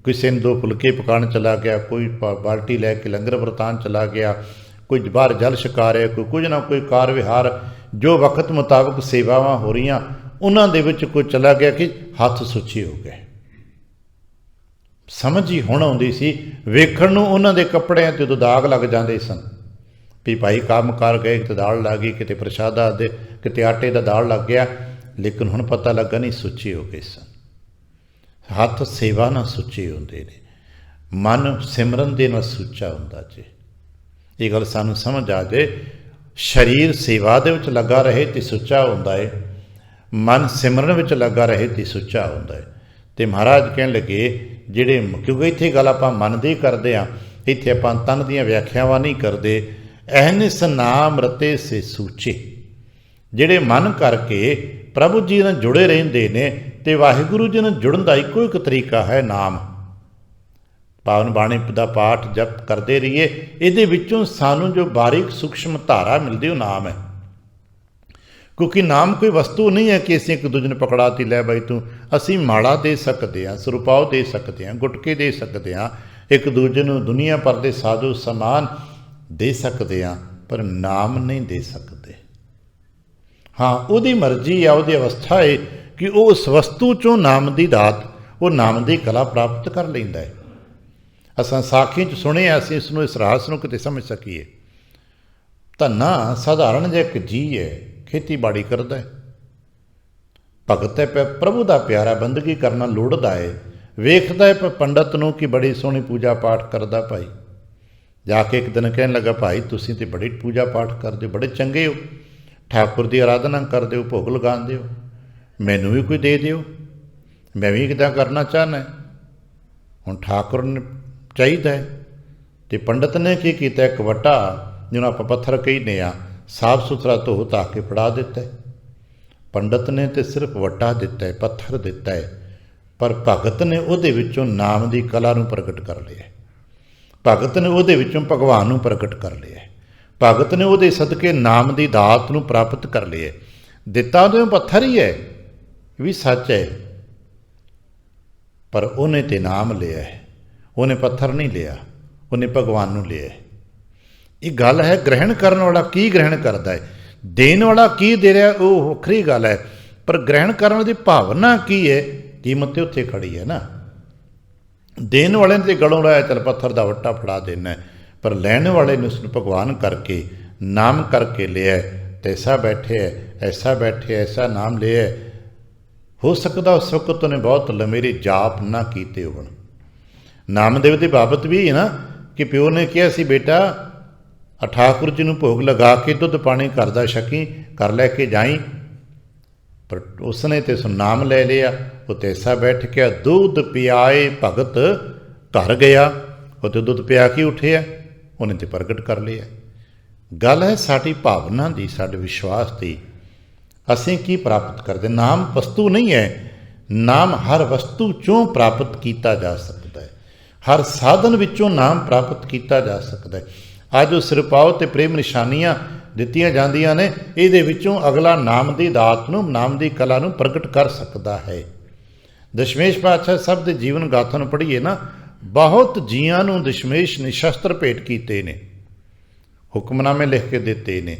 A: ਕਿਸੇ ਨੂੰ 2 ਫੁਲਕੇ ਪਕਾਉਣ ਚਲਾ ਗਿਆ, ਕੋਈ ਬਾਲਟੀ ਲੈ ਕੇ ਲੰਗਰ ਵਰਤਾਨ ਚਲਾ ਗਿਆ, ਕੋਈ ਬਾਹਰ ਜਲ ਛਕਾ ਰਿਹਾ, ਕੋਈ ਕੁਝ ਨਾ ਕੋਈ ਕਾਰ ਵਿਹਾਰ, ਜੋ ਵਕਤ ਮੁਤਾਬਕ ਸੇਵਾਵਾਂ ਹੋ ਰਹੀਆਂ ਉਹਨਾਂ ਦੇ ਵਿੱਚ ਕੋਈ ਚਲਾ ਗਿਆ ਕਿ ਹੱਥ ਸੁੱਚੇ ਹੋ ਗਏ। ਸਮਝ ਹੀ ਹੁਣ ਆਉਂਦੀ ਸੀ, ਵੇਖਣ ਨੂੰ ਉਹਨਾਂ ਦੇ ਕੱਪੜਿਆਂ 'ਤੇ ਉਦੋਂ ਦਾਗ ਲੱਗ ਜਾਂਦੇ ਸਨ ਵੀ ਭਾਈ ਕੰਮ ਕਰ ਗਏ, ਕਿਤੇ ਦਾਲ ਲੱਗ ਗਈ, ਕਿਤੇ ਪ੍ਰਸ਼ਾਦਾ ਦੇ, ਕਿਤੇ ਆਟੇ ਦਾ ਦਾਲ ਲੱਗ ਗਿਆ, ਲੇਕਿਨ ਹੁਣ ਪਤਾ ਲੱਗਾ ਨਹੀਂ ਸੁੱਚੇ ਹੋ ਗਏ ਸਨ। ਹੱਥ ਸੇਵਾ ਨਾਲ ਸੁੱਚੇ ਹੁੰਦੇ ਨੇ, ਮਨ ਸਿਮਰਨ ਦੇ ਨਾਲ ਸੁੱਚਾ ਹੁੰਦਾ ਜੇ। ਇਹ ਗੱਲ ਸਾਨੂੰ ਸਮਝ ਆ ਜੇ, ਸਰੀਰ ਸੇਵਾ ਦੇ ਵਿੱਚ ਲੱਗਾ ਰਹੇ ਤੇ ਸੁੱਚਾ ਹੁੰਦਾ ਹੈ, ਮਨ ਸਿਮਰਨ ਵਿੱਚ ਲੱਗਾ ਰਹੇ ਤੇ ਸੁੱਚਾ ਹੁੰਦਾ ਹੈ। ਅਤੇ ਮਹਾਰਾਜ ਕਹਿਣ ਲੱਗੇ ਜਿਹੜੇ, ਕਿਉਂਕਿ ਇੱਥੇ ਗੱਲ ਆਪਾਂ ਮਨ ਦੀ ਕਰਦੇ ਹਾਂ, ਇੱਥੇ ਆਪਾਂ ਤਨ ਦੀਆਂ ਵਿਆਖਿਆਵਾਂ ਨਹੀਂ ਕਰਦੇ। ਅਹਨਿਸ ਨਾਮ ਰਤੇ ਸੇ ਸੂਚੇ, ਜਿਹੜੇ ਮਨ ਕਰਕੇ ਪ੍ਰਭੂ ਜੀ ਨਾਲ ਜੁੜੇ ਰਹਿੰਦੇ ਨੇ, ਅਤੇ ਵਾਹਿਗੁਰੂ ਜੀ ਨਾਲ ਜੁੜਨ ਦਾ ਇੱਕੋ ਇੱਕ ਤਰੀਕਾ ਹੈ ਨਾਮ। ਪਾਵਨ ਬਾਣੀ ਦਾ ਪਾਠ ਜਪ ਕਰਦੇ ਰਹੀਏ, ਇਹਦੇ ਵਿੱਚੋਂ ਸਾਨੂੰ ਜੋ ਬਾਰੀਕ ਸੂਖਸ਼ਮ ਧਾਰਾ ਮਿਲਦੀ ਉਹ ਨਾਮ ਹੈ। ਕਿਉਂਕਿ ਨਾਮ ਕੋਈ ਵਸਤੂ ਨਹੀਂ ਹੈ ਕਿ ਅਸੀਂ ਇੱਕ ਦੂਜੇ ਨੂੰ ਪਕੜਾਤੀ ਲੈ ਬਾਈ ਤੂੰ। ਅਸੀਂ ਮਾਲਾ ਦੇ ਸਕਦੇ ਹਾਂ, ਸਰੂਪਾਓ ਦੇ ਸਕਦੇ ਹਾਂ, ਗੁਟਕੇ ਦੇ ਸਕਦੇ ਹਾਂ, ਇੱਕ ਦੂਜੇ ਨੂੰ ਦੁਨੀਆ ਭਰ ਦੇ ਸਾਜੋ ਸਮਾਨ ਦੇ ਸਕਦੇ ਹਾਂ, ਪਰ ਨਾਮ ਨਹੀਂ ਦੇ ਸਕਦੇ। ਹਾਂ, ਉਹਦੀ ਮਰਜ਼ੀ ਆ, ਉਹਦੀ ਅਵਸਥਾ ਹੈ ਕਿ ਉਹ ਉਸ ਵਸਤੂ 'ਚੋਂ ਨਾਮ ਦੀ ਦਾਤ, ਉਹ ਨਾਮ ਦੀ ਕਲਾ ਪ੍ਰਾਪਤ ਕਰ ਲੈਂਦਾ ਹੈ। ਅਸਾਂ ਸਾਖੀ 'ਚ ਸੁਣਿਆ, ਅਸੀਂ ਇਸ ਨੂੰ, ਇਸ ਰਹੱਸ ਨੂੰ ਕਿਤੇ ਸਮਝ ਸਕੀਏ। ਧੰਨਾ ਸਾਧਾਰਨ ਜਿਹਾ ਇੱਕ ਜੀ ਹੈ, ਖੇਤੀਬਾੜੀ ਕਰਦਾ ਹੈ, ਭਗਤ ਹੈ, ਪ੍ਰਭੂ ਦਾ ਪਿਆਰਾ, ਬੰਦਗੀ ਕਰਨਾ ਲੋੜਦਾ ਹੈ, ਵੇਖਦਾ ਹੈ ਪੰਡਤ ਨੂੰ ਕਿ ਬੜੀ ਸੋਹਣੀ ਪੂਜਾ ਪਾਠ ਕਰਦਾ ਭਾਈ। ਜਾ ਕੇ ਇੱਕ ਦਿਨ ਕਹਿਣ ਲੱਗਾ ਭਾਈ ਤੁਸੀਂ ਤਾਂ ਬੜੀ ਪੂਜਾ ਪਾਠ ਕਰਦੇ ਹੋ, ਬੜੇ ਚੰਗੇ ਹੋ, ਠਾਕੁਰ ਦੀ ਆਰਾਧਨਾ ਕਰਦੇ ਹੋ, ਭੋਗ ਲਗਾਉਂਦੇ ਹੋ, ਮੈਨੂੰ ਵੀ ਕੋਈ ਦੇ ਦਿਓ, ਮੈਂ ਵੀ ਕਿੱਦਾਂ ਕਰਨਾ ਚਾਹੁੰਦਾ। ਹੁਣ ਠਾਕੁਰ ਨੂੰ ਚਾਹੀਦਾ ਹੈ, ਅਤੇ ਪੰਡਤ ਨੇ ਕੀ ਕੀਤਾ, ਇੱਕ ਵੱਟਾ ਜਿਹਨੂੰ ਆਪਾਂ ਪੱਥਰ ਕਹਿੰਦੇ ਹਾਂ, ਸਾਫ ਸੁਥਰਾ ਧੋ ਧਾ ਕੇ ਫੜਾ ਦਿੱਤਾ। ਪੰਡਤ ਨੇ ਤਾਂ ਸਿਰਫ ਵੱਟਾ ਦਿੱਤਾ ਹੈ, ਪੱਥਰ ਦਿੱਤਾ ਹੈ, ਪਰ ਭਗਤ ਨੇ ਉਹਦੇ ਵਿੱਚੋਂ ਨਾਮ ਦੀ ਕਲਾ ਨੂੰ ਪ੍ਰਗਟ ਕਰ ਲਿਆ। ਭਗਤ ਨੇ ਉਹਦੇ ਵਿੱਚੋਂ ਭਗਵਾਨ ਨੂੰ ਪ੍ਰਗਟ ਕਰ ਲਿਆ। ਭਗਤ ਨੇ ਉਹਦੇ ਸਦਕੇ ਨਾਮ ਦੀ ਦਾਤ ਨੂੰ ਪ੍ਰਾਪਤ ਕਰ ਲਿਆ। ਦਿੱਤਾ ਉਹਦੇ ਪੱਥਰ ਹੀ ਹੈ, ਇਹ ਵੀ ਸੱਚ ਹੈ, ਪਰ ਉਹਨੇ ਤੇ ਨਾਮ ਲਿਆ ਹੈ, ਉਹਨੇ ਪੱਥਰ ਨਹੀਂ ਲਿਆ, ਉਹਨੇ ਭਗਵਾਨ ਨੂੰ ਲਿਆ। ਇਹ ਗੱਲ ਹੈ, ਗ੍ਰਹਿਣ ਕਰਨ ਵਾਲਾ ਕੀ ਗ੍ਰਹਿਣ ਕਰਦਾ ਹੈ, ਦੇਣ ਵਾਲਾ ਕੀ ਦੇ ਰਿਹਾ ਉਹ ਵੱਖਰੀ ਗੱਲ ਹੈ, ਪਰ ਗ੍ਰਹਿਣ ਕਰਨ ਦੀ ਭਾਵਨਾ ਕੀ ਹੈ, ਕੀਮਤ ਤੇ ਉੱਥੇ ਖੜੀ ਹੈ ਨਾ। ਦੇਣ ਵਾਲੇ ਨੇ ਤੇ ਗਲੋਂ ਲਾਇਆ, ਚੱਲ ਪੱਥਰ ਦਾ ਵੱਟਾ ਫੜਾ ਦੇਣਾ, ਪਰ ਲੈਣ ਵਾਲੇ ਨੇ ਉਸਨੂੰ ਭਗਵਾਨ ਕਰਕੇ, ਨਾਮ ਕਰਕੇ ਲਿਆ। ਤੈਸਾ ਬੈਠੇ ਹੈ, ਐਸਾ ਬੈਠੇ, ਐਸਾ ਨਾਮ ਲਿਆ। ਹੋ ਸਕਦਾ ਉਸ ਵਕਤ ਉਹਨੇ ਬਹੁਤ ਲੰਮੇਰੇ ਜਾਪ ਨਾ ਕੀਤੇ ਹੋਣ। ਨਾਮਦੇਵ ਦੀ ਬਾਬਤ ਵੀ ਹੈ ਨਾ ਕਿ ਪਿਓ ਨੇ ਕਿਹਾ ਸੀ ਬੇਟਾ ਠਾਕੁਰ ਜੀ ਨੂੰ ਭੋਗ ਲਗਾ ਕੇ ਦੁੱਧ ਪਾਣੀ ਘਰ ਦਾ ਛਕੀ, ਕਰ ਲੈ ਕੇ ਜਾਈ, ਪਰ ਉਸਨੇ ਤੇ ਨਾਮ ਲੈ ਲਿਆ। ਉਹ ਤੈਸਾ ਬੈਠ ਕੇ ਦੁੱਧ ਪਿਆਏ ਭਗਤ ਘਰ ਗਿਆ, ਉਹ ਤੇ ਦੁੱਧ ਪਿਆ ਕੇ ਉੱਠਿਆ, ਉਹਨੇ ਤੇ ਪ੍ਰਗਟ ਕਰ ਲਿਆ। ਗੱਲ ਹੈ ਸਾਡੀ ਭਾਵਨਾ ਦੀ, ਸਾਡੇ ਵਿਸ਼ਵਾਸ ਦੀ, ਅਸੀਂ ਕੀ ਪ੍ਰਾਪਤ ਕਰਦੇ? ਨਾਮ ਵਸਤੂ ਨਹੀਂ ਹੈ, ਨਾਮ ਹਰ ਵਸਤੂ 'ਚੋਂ ਪ੍ਰਾਪਤ ਕੀਤਾ ਜਾ ਸਕਦਾ ਹੈ, ਹਰ ਸਾਧਨ ਵਿੱਚੋਂ ਨਾਮ ਪ੍ਰਾਪਤ ਕੀਤਾ ਜਾ ਸਕਦਾ ਹੈ। ਅੱਜ ਉਹ ਸਿਰਪਾਓ ਅਤੇ ਪ੍ਰੇਮ ਨਿਸ਼ਾਨੀਆਂ ਦਿੱਤੀਆਂ ਜਾਂਦੀਆਂ ਨੇ, ਇਹਦੇ ਵਿੱਚੋਂ ਅਗਲਾ ਨਾਮ ਦੀ ਦਾਤ ਨੂੰ, ਨਾਮ ਦੀ ਕਲਾ ਨੂੰ ਪ੍ਰਗਟ ਕਰ ਸਕਦਾ ਹੈ। ਦਸ਼ਮੇਸ਼ ਪਾਤਸ਼ਾਹ ਸਭ ਦੇ ਜੀਵਨ ਗਾਥਾ ਨੂੰ ਪੜ੍ਹੀਏ ਨਾ, ਬਹੁਤ ਜੀਆਂ ਨੂੰ ਦਸ਼ਮੇਸ਼ ਨੇ ਸ਼ਸਤਰ ਭੇਟ ਕੀਤੇ ਨੇ, ਹੁਕਮਨਾਮੇ ਲਿਖ ਕੇ ਦਿੱਤੇ ਨੇ,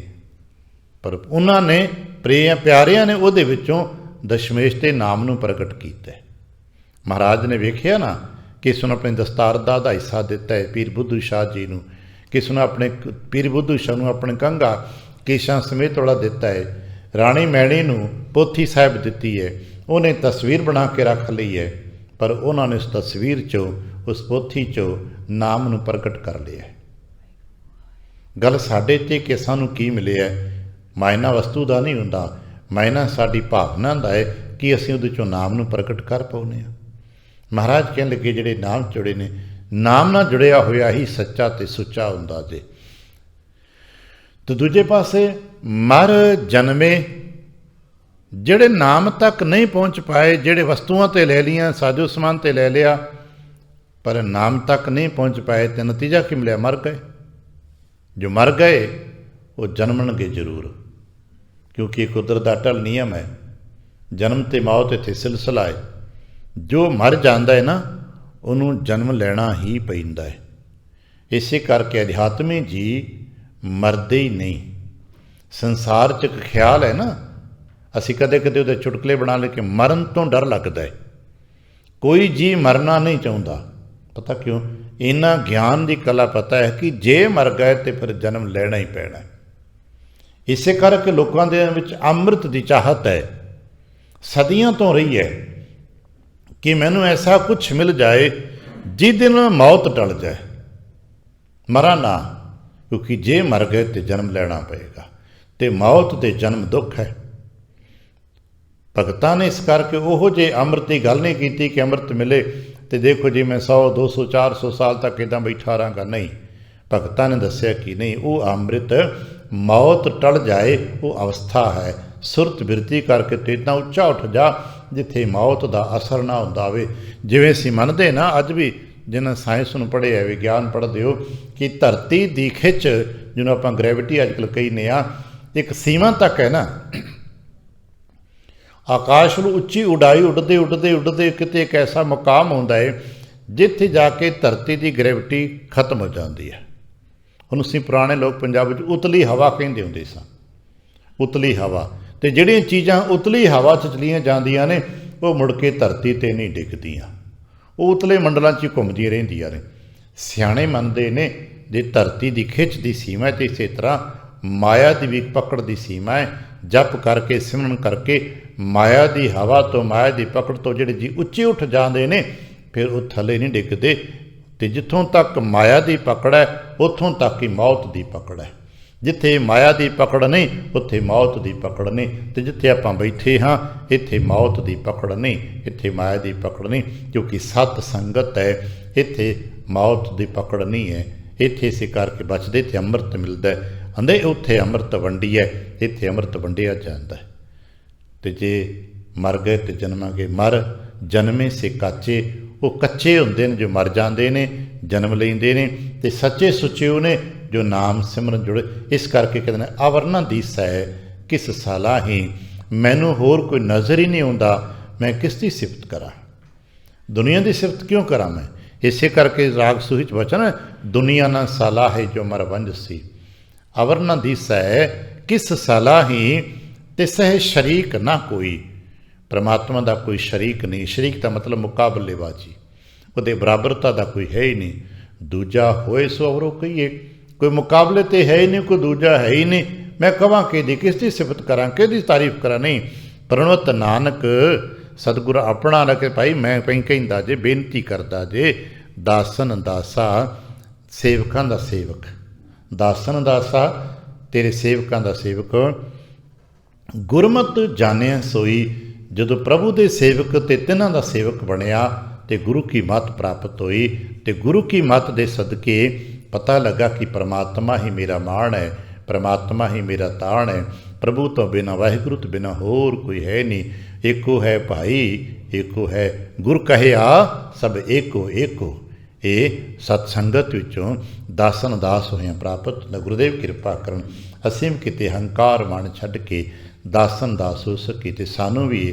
A: ਪਰ ਉਹਨਾਂ ਨੇ ਪਿਆਰਿਆਂ ਨੇ ਉਹਦੇ ਵਿੱਚੋਂ ਦਸ਼ਮੇਸ਼ ਦੇ ਨਾਮ ਨੂੰ ਪ੍ਰਗਟ ਕੀਤਾ। ਮਹਾਰਾਜ ਨੇ ਵੇਖਿਆ ਨਾ, ਕਿਸ ਨੂੰ ਆਪਣੇ ਦਸਤਾਰ ਦਾ ਹਿੱਸਾ ਦਿੱਤਾ ਹੈ ਪੀਰ ਬੁੱਧੂ ਸ਼ਾਹ ਜੀ ਨੂੰ, ਕਿਸ ਨੂੰ ਆਪਣੇ ਪੀਰ ਬੁੱਧੂ ਸ਼ਾਹ ਨੂੰ ਆਪਣੇ ਕੰਘਾ ਕੇਸ਼ਾਂ ਸਮੇਤ ਵਾਲਾ ਦਿੱਤਾ ਹੈ, ਰਾਣੀ ਮੈਣੀ ਨੂੰ ਪੋਥੀ ਸਾਹਿਬ ਦਿੱਤੀ ਹੈ, ਉਹਨੇ ਤਸਵੀਰ ਬਣਾ ਕੇ ਰੱਖ ਲਈ ਹੈ, ਪਰ ਉਹਨਾਂ ਨੇ ਉਸ ਤਸਵੀਰ 'ਚੋਂ, ਉਸ ਪੋਥੀ 'ਚੋਂ ਨਾਮ ਨੂੰ ਪ੍ਰਗਟ ਕਰ ਲਿਆ। ਗੱਲ ਸਾਡੇ 'ਤੇ ਕਿ ਸਾਨੂੰ ਕੀ ਮਿਲਿਆ, ਮਾਇਨਾ ਵਸਤੂ ਦਾ ਨਹੀਂ ਹੁੰਦਾ, ਮਾਇਨਾ ਸਾਡੀ ਭਾਵਨਾ ਦਾ ਹੈ ਕਿ ਅਸੀਂ ਉਹਦੇ 'ਚੋਂ ਨਾਮ ਨੂੰ ਪ੍ਰਗਟ ਕਰ ਪਾਉਂਦੇ ਹਾਂ। ਮਹਾਰਾਜ ਕਹਿਣ ਲੱਗੇ ਜਿਹੜੇ ਨਾਮ ਜੁੜੇ ਨੇ, ਨਾਮ ਨਾਲ ਜੁੜਿਆ ਹੋਇਆ ਹੀ ਸੱਚਾ ਤੇ ਸੁੱਚਾ ਹੁੰਦਾ ਜੇ। ਤੇ ਦੂਜੇ ਪਾਸੇ ਮਰ ਜਨਮੇ, ਜਿਹੜੇ ਨਾਮ ਤੱਕ ਨਹੀਂ ਪਹੁੰਚ ਪਾਏ, ਜਿਹੜੇ ਵਸਤੂਆਂ 'ਤੇ ਲੈ ਲਈਆਂ, ਸਾਜੋ ਸਮਾਨ 'ਤੇ ਲੈ ਲਿਆ, ਪਰ ਨਾਮ ਤੱਕ ਨਹੀਂ ਪਹੁੰਚ ਪਾਏ, ਤੇ ਨਤੀਜਾ ਕੀ ਮਿਲਿਆ? ਮਰ ਗਏ। ਜੋ ਮਰ ਗਏ ਉਹ ਜਨਮਣਗੇ ਜ਼ਰੂਰ, ਕਿਉਂਕਿ ਕੁਦਰਤ ਦਾ ਅਟਲ ਨਿਯਮ ਹੈ, ਜਨਮ ਤੇ ਮੌਤ ਇੱਥੇ ਸਿਲਸਿਲਾ ਹੈ। ਜੋ ਮਰ ਜਾਂਦਾ ਹੈ ਨਾ, ਉਹਨੂੰ ਜਨਮ ਲੈਣਾ ਹੀ ਪੈਂਦਾ ਹੈ। ਇਸੇ ਕਰਕੇ ਅਧਿਆਤਮੀ ਜੀ ਮਰਦੇ ਹੀ ਨਹੀਂ। ਸੰਸਾਰ 'ਚ ਇੱਕ ਖਿਆਲ ਹੈ ਨਾ, ਅਸੀਂ ਕਦੇ ਕਦੇ ਉਹਦੇ ਚੁਟਕਲੇ ਬਣਾ ਲੈ ਕੇ ਮਰਨ ਤੋਂ ਡਰ ਲੱਗਦਾ ਹੈ। ਕੋਈ ਜੀ ਮਰਨਾ ਨਹੀਂ ਚਾਹੁੰਦਾ, ਪਤਾ ਕਿਉਂ? ਇੰਨਾ ਗਿਆਨ ਦੀ ਕਲਾ ਪਤਾ ਹੈ ਕਿ ਜੇ ਮਰ ਗਏ ਤੇ ਫਿਰ ਜਨਮ ਲੈਣਾ ਹੀ ਪੈਣਾ। ਇਸੇ ਕਰਕੇ ਲੋਕਾਂ ਦੇ ਵਿੱਚ ਅੰਮ੍ਰਿਤ ਦੀ ਚਾਹਤ ਹੈ, ਸਦੀਆਂ ਤੋਂ ਰਹੀ ਹੈ ਕਿ ਮੈਨੂੰ ਐਸਾ ਕੁਛ ਮਿਲ ਜਾਏ ਜਿਹਦੇ ਨਾਲ ਮੌਤ ਟਲ ਜਾਏ, ਮਰਾਂ ਨਾ, ਕਿਉਂਕਿ ਜੇ ਮਰ ਗਏ ਤੇ ਜਨਮ ਲੈਣਾ ਪਏਗਾ, ਤੇ ਮੌਤ ਤੇ ਜਨਮ ਦੁੱਖ ਹੈ। ਭਗਤਾਂ ਨੇ ਇਸ ਕਰਕੇ ਉਹੋ ਜਿਹੇ ਅੰਮ੍ਰਿਤ ਦੀ ਗੱਲ ਨਹੀਂ ਕੀਤੀ ਕਿ ਅੰਮ੍ਰਿਤ ਮਿਲੇ ਤੇ ਦੇਖੋ ਜੀ ਮੈਂ 100 200 400 ਸਾਲ ਤੱਕ ਇੱਦਾਂ ਬੈਠਾ ਰਹਾਂਗਾ, ਨਹੀਂ। ਭਗਤਾਂ ਨੇ ਦੱਸਿਆ ਕਿ ਨਹੀਂ, ਉਹ ਅੰਮ੍ਰਿਤ ਮੌਤ ਟਲ ਜਾਏ ਉਹ ਅਵਸਥਾ ਹੈ। ਸੁਰਤ ਬਿਰਤੀ ਕਰਕੇ ਤੇ ਇੱਦਾਂ ਉੱਚਾ ਉੱਠ ਜਾ ਜਿੱਥੇ ਮੌਤ ਦਾ ਅਸਰ ਨਾ ਹੁੰਦਾ ਹੋਵੇ। ਜਿਵੇਂ ਅਸੀਂ ਮੰਨਦੇ ਨਾ, ਅੱਜ ਵੀ ਜਿਹਨਾਂ ਸਾਇੰਸ ਨੂੰ ਪੜ੍ਹਿਆ, ਵਿਗਿਆਨ ਪੜ੍ਹਦੇ ਹੋ, ਕਿ ਧਰਤੀ ਦੀ ਖਿੱਚ, ਜਿਹਨੂੰ ਆਪਾਂ ਗ੍ਰੈਵਿਟੀ ਅੱਜ ਕੱਲ੍ਹ ਕਹਿੰਦੇ ਹਾਂ, ਇੱਕ ਸੀਮਾ ਤੱਕ ਹੈ ਨਾ। ਆਕਾਸ਼ ਨੂੰ ਉੱਚੀ ਉਡਾਈ, ਉੱਡਦੇ ਉੱਡਦੇ ਉੱਡਦੇ ਕਿਤੇ ਇੱਕ ਐਸਾ ਮੁਕਾਮ ਆਉਂਦਾ ਹੈ ਜਿੱਥੇ ਜਾ ਕੇ ਧਰਤੀ ਦੀ ਗ੍ਰੈਵਿਟੀ ਖਤਮ ਹੋ ਜਾਂਦੀ ਹੈ। ਉਹਨੂੰ ਅਸੀਂ ਪੁਰਾਣੇ ਲੋਕ ਪੰਜਾਬ ਵਿੱਚ ਉਤਲੀ ਹਵਾ ਕਹਿੰਦੇ ਹੁੰਦੇ ਸਨ, ਉਤਲੀ ਹਵਾ। ਅਤੇ ਜਿਹੜੀਆਂ ਚੀਜ਼ਾਂ ਉਤਲੀ ਹਵਾ 'ਚ ਚਲੀਆਂ ਜਾਂਦੀਆਂ ਨੇ ਉਹ ਮੁੜ ਕੇ ਧਰਤੀ 'ਤੇ ਨਹੀਂ ਡਿੱਗਦੀਆਂ, ਉਹ ਉਤਲੇ ਮੰਡਲਾਂ 'ਚ ਘੁੰਮਦੀਆਂ ਰਹਿੰਦੀਆਂ ਨੇ। ਸਿਆਣੇ ਮੰਨਦੇ ਨੇ ਜੇ ਧਰਤੀ ਦੀ ਖਿੱਚ ਦੀ ਸੀਮਾ ਹੈ, ਅਤੇ ਇਸੇ ਤਰ੍ਹਾਂ ਮਾਇਆ ਦੀ ਵੀ ਪਕੜ ਦੀ ਸੀਮਾ ਹੈ। ਜਪ ਕਰਕੇ, ਸਿਮਰਨ ਕਰਕੇ ਮਾਇਆ ਦੀ ਹਵਾ ਤੋਂ, ਮਾਇਆ ਦੀ ਪਕੜ ਤੋਂ ਜਿਹੜੇ ਜੀ ਉੱਚੇ ਉੱਠ ਜਾਂਦੇ ਨੇ, ਫਿਰ ਉਹ ਥੱਲੇ ਨਹੀਂ ਡਿੱਗਦੇ। ਅਤੇ ਜਿੱਥੋਂ ਤੱਕ ਮਾਇਆ ਦੀ ਪਕੜ ਹੈ ਉੱਥੋਂ ਤੱਕ ਹੀ ਮੌਤ ਦੀ ਪਕੜ ਹੈ। ਜਿੱਥੇ ਮਾਇਆ ਦੀ ਪਕੜ ਨਹੀਂ ਉੱਥੇ ਮੌਤ ਦੀ ਪਕੜ ਨਹੀਂ, ਅਤੇ ਜਿੱਥੇ ਆਪਾਂ ਬੈਠੇ ਹਾਂ ਇੱਥੇ ਮੌਤ ਦੀ ਪਕੜ ਨਹੀਂ, ਇੱਥੇ ਮਾਇਆ ਦੀ ਪਕੜ ਨਹੀਂ, ਕਿਉਂਕਿ ਸਤ ਸੰਗਤ ਹੈ, ਇੱਥੇ ਮੌਤ ਦੀ ਪਕੜ ਨਹੀਂ ਹੈ। ਇੱਥੇ ਇਸੇ ਕਰਕੇ ਬਚਦੇ, ਇੱਥੇ ਅੰਮ੍ਰਿਤ ਮਿਲਦਾ। ਕਹਿੰਦੇ ਉੱਥੇ ਅੰਮ੍ਰਿਤ ਵੰਡੀ ਹੈ, ਇੱਥੇ ਅੰਮ੍ਰਿਤ ਵੰਡਿਆ ਜਾਂਦਾ ਹੈ। ਅਤੇ ਜੇ ਮਰ ਗਏ ਤੇ ਜਨਮਾਂਗੇ। ਮਰ ਜਨਮੇ ਸੇ ਕਾਚੇ, ਉਹ ਕੱਚੇ ਹੁੰਦੇ ਨੇ ਜੋ ਮਰ ਜਾਂਦੇ ਨੇ, ਜਨਮ ਲੈਂਦੇ ਨੇ, ਅਤੇ ਸੱਚੇ ਸੁੱਚੇ ਉਹ ਨੇ ਜੋ ਨਾਮ ਸਿਮਰਨ ਜੁੜੇ। ਇਸ ਕਰਕੇ ਕਹਿੰਦੇ ਨੇ ਆਵਰਨਾ ਦੀਸਾ ਹੈ ਕਿਸ ਸਲਾਹੀ, ਮੈਨੂੰ ਹੋਰ ਕੋਈ ਨਜ਼ਰ ਹੀ ਨਹੀਂ ਆਉਂਦਾ, ਮੈਂ ਕਿਸ ਦੀ ਸਿਫਤ ਕਰਾਂ, ਦੁਨੀਆ ਦੀ ਸਿਫਤ ਕਿਉਂ ਕਰਾਂ ਮੈਂ। ਇਸੇ ਕਰਕੇ ਰਾਗ ਸੂਹੀ 'ਚ ਵਚਨ ਹੈ, ਦੁਨੀਆ ਨਾ ਸਲਾਹ ਹੈ ਜੋ ਮਰ ਵੰਜ ਸੀ। ਅਵਰਨਾ ਦੀਸਾ ਹੈ ਕਿਸ ਸਲਾਹੀ, ਤੇ ਸਹਿ ਸ਼ਰੀਕ ਨਾ ਕੋਈ। ਪਰਮਾਤਮਾ ਦਾ ਕੋਈ ਸ਼ਰੀਕ ਨਹੀਂ। ਸ਼ਰੀਕ ਦਾ ਮਤਲਬ ਮੁਕਾਬਲੇਬਾਜ਼ੀ, ਉਹਦੇ ਬਰਾਬਰਤਾ ਦਾ ਕੋਈ ਹੈ ਹੀ ਨਹੀਂ। ਦੂਜਾ ਹੋਏ ਸੋ ਅਵਰੋ ਕਹੀਏ, ਕੋਈ ਮੁਕਾਬਲੇ 'ਤੇ ਹੈ ਹੀ ਨਹੀਂ, ਕੋਈ ਦੂਜਾ ਹੈ ਹੀ ਨਹੀਂ। ਮੈਂ ਕਹਾਂ ਕਿਹਦੀ, ਕਿਸ ਦੀ ਸਿਫਤ ਕਰਾਂ, ਕਿਹਦੀ ਤਾਰੀਫ ਕਰਾਂ। ਨਹੀਂ, ਪ੍ਰਣਵਤ ਨਾਨਕ ਸਤਿਗੁਰ ਆਪਣਾ ਰੱਖੇ। ਭਾਈ ਮੈਂ ਪਈ ਕਹਿੰਦਾ ਜੇ, ਬੇਨਤੀ ਕਰਦਾ ਜੇ, ਦਾਸਨ ਦਾਸਾ, ਸੇਵਕਾਂ ਦਾ ਸੇਵਕ। ਦਾਸਨ ਦਾਸਾ, ਤੇਰੇ ਸੇਵਕਾਂ ਦਾ ਸੇਵਕ। ਗੁਰਮਤ ਜਾਣਿਆ ਸੋਈ, ਜਦੋਂ ਪ੍ਰਭੂ ਦੇ ਸੇਵਕ ਅਤੇ ਤਿੰਨਾਂ ਦਾ ਸੇਵਕ ਬਣਿਆ ਅਤੇ ਗੁਰੂ ਕੀ ਮੱਤ ਪ੍ਰਾਪਤ ਹੋਈ, ਅਤੇ ਗੁਰੂ ਕੀ ਮੱਤ ਦੇ ਸਦਕੇ ਪਤਾ ਲੱਗਾ ਕਿ ਪਰਮਾਤਮਾ ਹੀ ਮੇਰਾ ਮਾਣ ਹੈ, ਪਰਮਾਤਮਾ ਹੀ ਮੇਰਾ ਤਾਣ ਹੈ, प्रभु तो बिना वाहिगुरु तो बिना होर कोई है नहीं। एको है भाई एको है गुर कहिया सब एको एको। ये सत्संगत विचों दासन दास होया प्राप्त न गुरुदेव कृपा करन असीम किते हंकार मन छड्ड के दासन दास हो सके ते सानू भी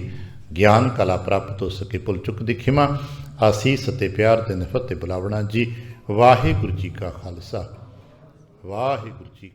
A: ज्ञान कला प्राप्त हो सके। भुल चुक दी खिमा आसीस ते प्यार ते फतेह बुलावना जी। वाहिगुरु जी का खालसा वाहिगुरु जी